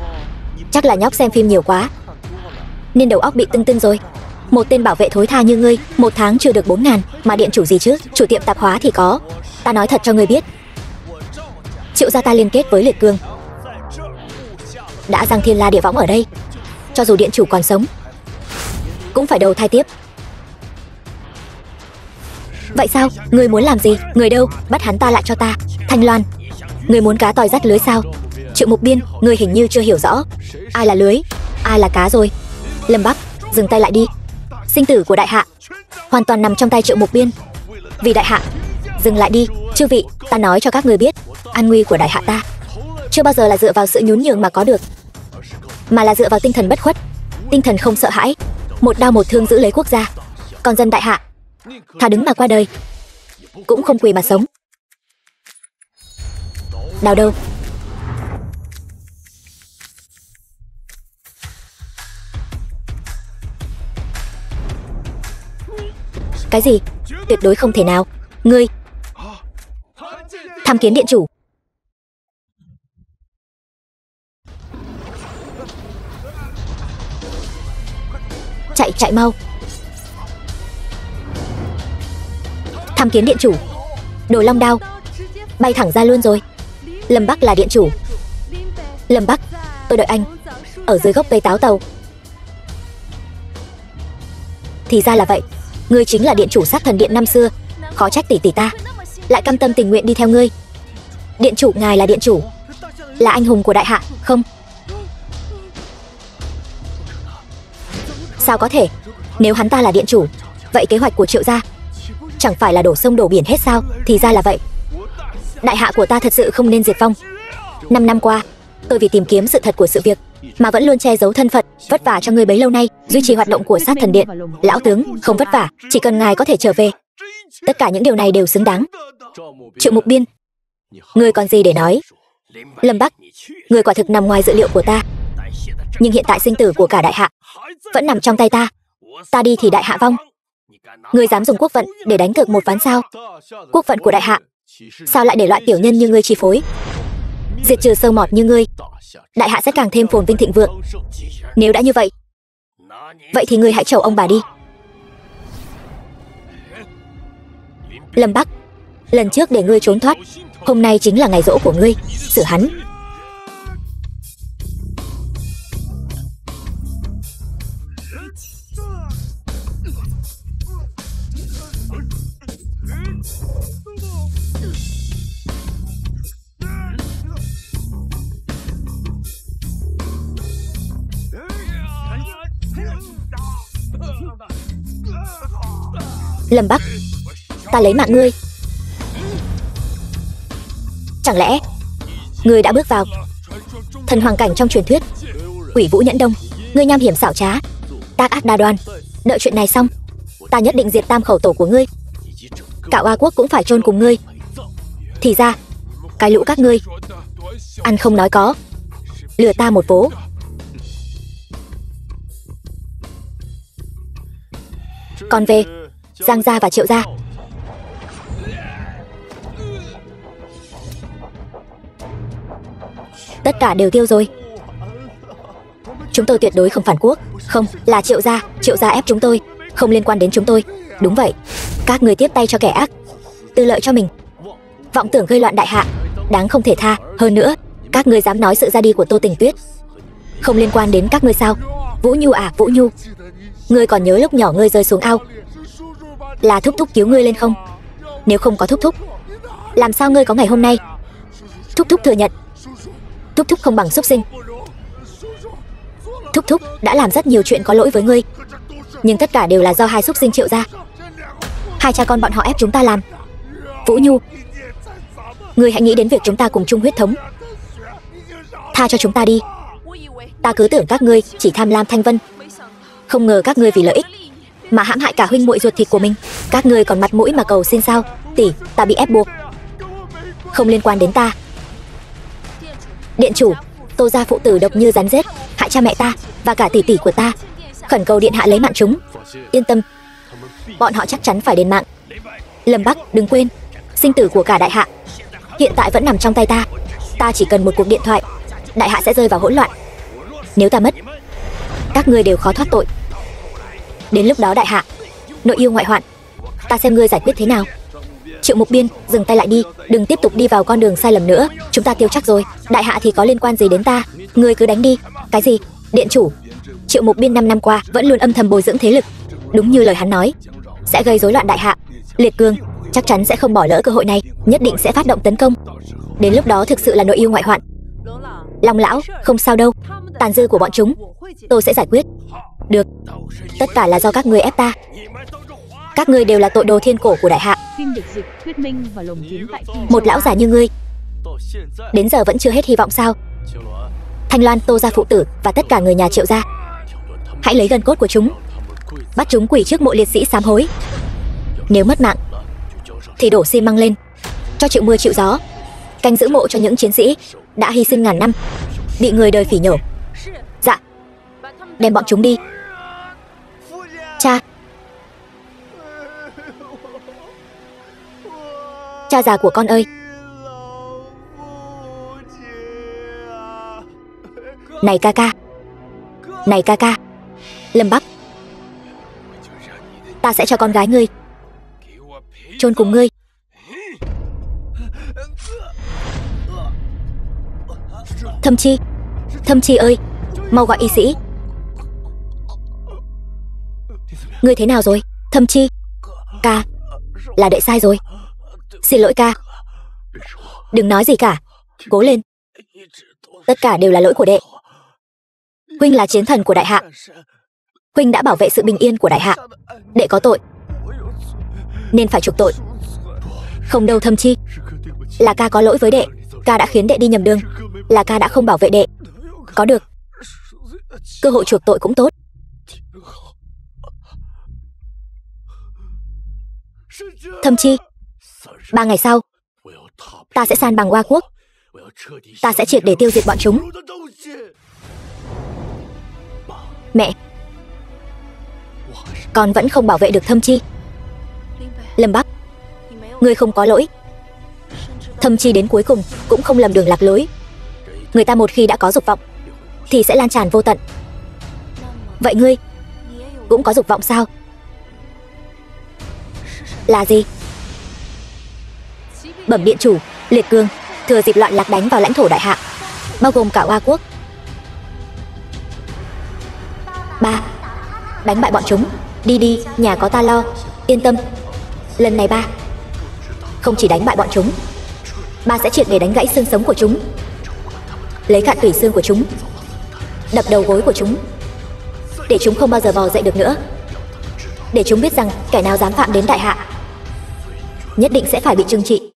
Chắc là nhóc xem phim nhiều quá nên đầu óc bị tưng tưng rồi. Một tên bảo vệ thối tha như ngươi, 1 tháng chưa được 4.000 mà điện chủ gì chứ? Chủ tiệm tạp hóa thì có. Ta nói thật cho ngươi biết, Triệu gia ta liên kết với liệt cường, đã giăng thiên la địa võng ở đây. Cho dù điện chủ còn sống cũng phải đầu thai tiếp. Vậy sao? Ngươi muốn làm gì? Người đâu? Bắt hắn ta lại cho ta. Thanh Loan, ngươi muốn cá tòi dắt lưới sao? Triệu Mục Biên, ngươi hình như chưa hiểu rõ ai là lưới, ai là cá rồi. Lâm Bắc, dừng tay lại đi. Sinh tử của đại hạ hoàn toàn nằm trong tay Triệu Mục Biên. Vì đại hạ, dừng lại đi. Chư vị, ta nói cho các ngươi biết, an nguy của đại hạ ta chưa bao giờ là dựa vào sự nhún nhường mà có được, mà là dựa vào tinh thần bất khuất, tinh thần không sợ hãi, một đao một thương giữ lấy quốc gia. Còn dân đại hạ, thà đứng mà qua đời, cũng không quỳ mà sống. Đào đâu? Cái gì? Tuyệt đối không thể nào. Ngươi tham kiến điện chủ. Chạy mau. Tham kiến điện chủ. Đồ long đao bay thẳng ra luôn rồi. Lâm Bắc là điện chủ. Lâm Bắc, tôi đợi anh ở dưới gốc cây táo tàu. Thì ra là vậy, ngươi chính là điện chủ sát thần điện năm xưa. Khó trách tỷ tỷ ta lại cam tâm tình nguyện đi theo ngươi. Điện chủ ngài là điện chủ, là anh hùng của đại hạ không? Sao có thể? Nếu hắn ta là điện chủ Vậy kế hoạch của Triệu gia chẳng phải là đổ sông đổ biển hết sao? Thì ra là vậy. Đại hạ của ta thật sự không nên diệt vong. 5 năm qua, tôi vì tìm kiếm sự thật của sự việc mà vẫn luôn che giấu thân phận, vất vả cho ngươi bấy lâu nay, duy trì hoạt động của Sát Thần Điện. Lão tướng, không vất vả, chỉ cần ngài có thể trở về. Tất cả những điều này đều xứng đáng. Triệu Mục Biên, ngươi còn gì để nói? Lâm Bắc, ngươi quả thực nằm ngoài dự liệu của ta. Nhưng hiện tại sinh tử của cả đại hạ vẫn nằm trong tay ta. Ta đi thì đại hạ vong. Ngươi dám dùng quốc vận để đánh cược một ván sao? Quốc vận của đại hạ sao lại để loại tiểu nhân như ngươi chi phối? Diệt trừ sâu mọt như ngươi, đại hạ sẽ càng thêm phồn vinh thịnh vượng. Nếu đã như vậy, vậy thì ngươi hãy chầu ông bà đi. Lâm Bắc, lần trước để ngươi trốn thoát, hôm nay chính là ngày giỗ của ngươi. Xử hắn. Lâm Bắc, ta lấy mạng ngươi. Chẳng lẽ ngươi đã bước vào thần hoàng cảnh trong truyền thuyết? Quỷ Vũ Nhẫn Đông, ngươi nham hiểm xảo trá, tác ác đa đoan. Đợi chuyện này xong, ta nhất định diệt tam khẩu tổ của ngươi. Cả Oa quốc cũng phải chôn cùng ngươi. Thì ra, cái lũ các ngươi ăn không nói có, lừa ta một vố. Còn về Giang gia và Triệu gia, tất cả đều tiêu rồi. Chúng tôi tuyệt đối không phản quốc. Không, là Triệu gia ép chúng tôi, không liên quan đến chúng tôi. Đúng vậy, các người tiếp tay cho kẻ ác, tư lợi cho mình, vọng tưởng gây loạn đại hạ, đáng không thể tha. Hơn nữa, các người dám nói sự ra đi của Tô Tình Tuyết không liên quan đến các ngươi sao? Vũ Nhu à, Vũ Nhu, ngươi còn nhớ lúc nhỏ ngươi rơi xuống ao là thúc thúc cứu ngươi lên không? Nếu không có thúc thúc, làm sao ngươi có ngày hôm nay? Thúc thúc thừa nhận, thúc thúc không bằng súc sinh. Thúc thúc đã làm rất nhiều chuyện có lỗi với ngươi, nhưng tất cả đều là do hai súc sinh Triệu gia, hai cha con bọn họ ép chúng ta làm. Vũ Nhu, ngươi hãy nghĩ đến việc chúng ta cùng chung huyết thống, tha cho chúng ta đi. Ta cứ tưởng các ngươi chỉ tham lam thanh vân, không ngờ các ngươi vì lợi ích mà hãm hại cả huynh muội ruột thịt của mình. Các ngươi còn mặt mũi mà cầu xin sao? Tỷ, ta bị ép buộc, không liên quan đến ta. Điện chủ, Tô gia phụ tử độc như rắn rết, hại cha mẹ ta và cả tỷ tỷ của ta. Khẩn cầu điện hạ lấy mạng chúng. Yên tâm, bọn họ chắc chắn phải đền mạng. Lâm Bắc, đừng quên, sinh tử của cả đại hạ hiện tại vẫn nằm trong tay ta. Ta chỉ cần một cuộc điện thoại, đại hạ sẽ rơi vào hỗn loạn. Nếu ta mất, các ngươi đều khó thoát tội. Đến lúc đó đại hạ nội yêu ngoại hoạn, ta xem ngươi giải quyết thế nào. Triệu Mục Biên, dừng tay lại đi, đừng tiếp tục đi vào con đường sai lầm nữa. Chúng ta tiêu chắc rồi, đại hạ thì có liên quan gì đến ta? Ngươi cứ đánh đi. Cái gì? Điện chủ, Triệu Mục Biên 5 năm qua vẫn luôn âm thầm bồi dưỡng thế lực, đúng như lời hắn nói, sẽ gây rối loạn đại hạ. Liệt Cương chắc chắn sẽ không bỏ lỡ cơ hội này, nhất định sẽ phát động tấn công. Đến lúc đó thực sự là nội yêu ngoại hoạn. Long lão, không sao đâu, tàn dư của bọn chúng tôi sẽ giải quyết. Được, tất cả là do các ngươi ép ta. Các ngươi đều là tội đồ thiên cổ của đại hạ. Phim được dịch, thuyết minh và lồng tiếng tại phim. Một lão già như ngươi, đến giờ vẫn chưa hết hy vọng sao? Thanh Loan, Tô gia phụ tử và tất cả người nhà Triệu gia, hãy lấy gân cốt của chúng, bắt chúng quỳ trước mộ liệt sĩ sám hối. Nếu mất mạng thì đổ xi măng lên, cho chịu mưa chịu gió, canh giữ mộ cho những chiến sĩ đã hy sinh ngàn năm, bị người đời phỉ nhổ. Dạ, đem bọn chúng đi. Cha, cha già của con ơi. Này ca ca, này ca ca. Lâm Bắc, ta sẽ cho con gái ngươi chôn cùng ngươi. Thâm Chi, Thâm Chi ơi, mau gọi y sĩ. Ngươi thế nào rồi? Thâm Chi, ca, là đệ sai rồi. Xin lỗi ca. Đừng nói gì cả, cố lên. Tất cả đều là lỗi của đệ. Huynh là chiến thần của đại hạ, huynh đã bảo vệ sự bình yên của đại hạ. Đệ có tội, nên phải chuộc tội. Không đâu Thâm Chi, là ca có lỗi với đệ. Ca đã khiến đệ đi nhầm đường, là ca đã không bảo vệ đệ. Có được cơ hội chuộc tội cũng tốt. Thâm Chi, 3 ngày sau, ta sẽ san bằng Hoa Quốc. Ta sẽ triệt để tiêu diệt bọn chúng. Mẹ, con vẫn không bảo vệ được Thâm Chi. Lâm Bắc, ngươi không có lỗi. Thâm Chi đến cuối cùng cũng không lầm đường lạc lối. Người ta một khi đã có dục vọng thì sẽ lan tràn vô tận. Vậy ngươi cũng có dục vọng sao? Là gì? Bẩm điện chủ, Liệt Cương thừa dịp loạn lạc đánh vào lãnh thổ đại hạ, bao gồm cả Hoa Quốc. 3. Đánh bại bọn chúng. Đi đi, nhà có ta lo. Yên tâm, lần này 3 không chỉ đánh bại bọn chúng, 3 sẽ triệt để đánh gãy xương sống của chúng, lấy cạn tủy xương của chúng, đập đầu gối của chúng, để chúng không bao giờ bò dậy được nữa. Để chúng biết rằng kẻ nào dám phạm đến đại hạ nhất định sẽ phải bị trừng trị.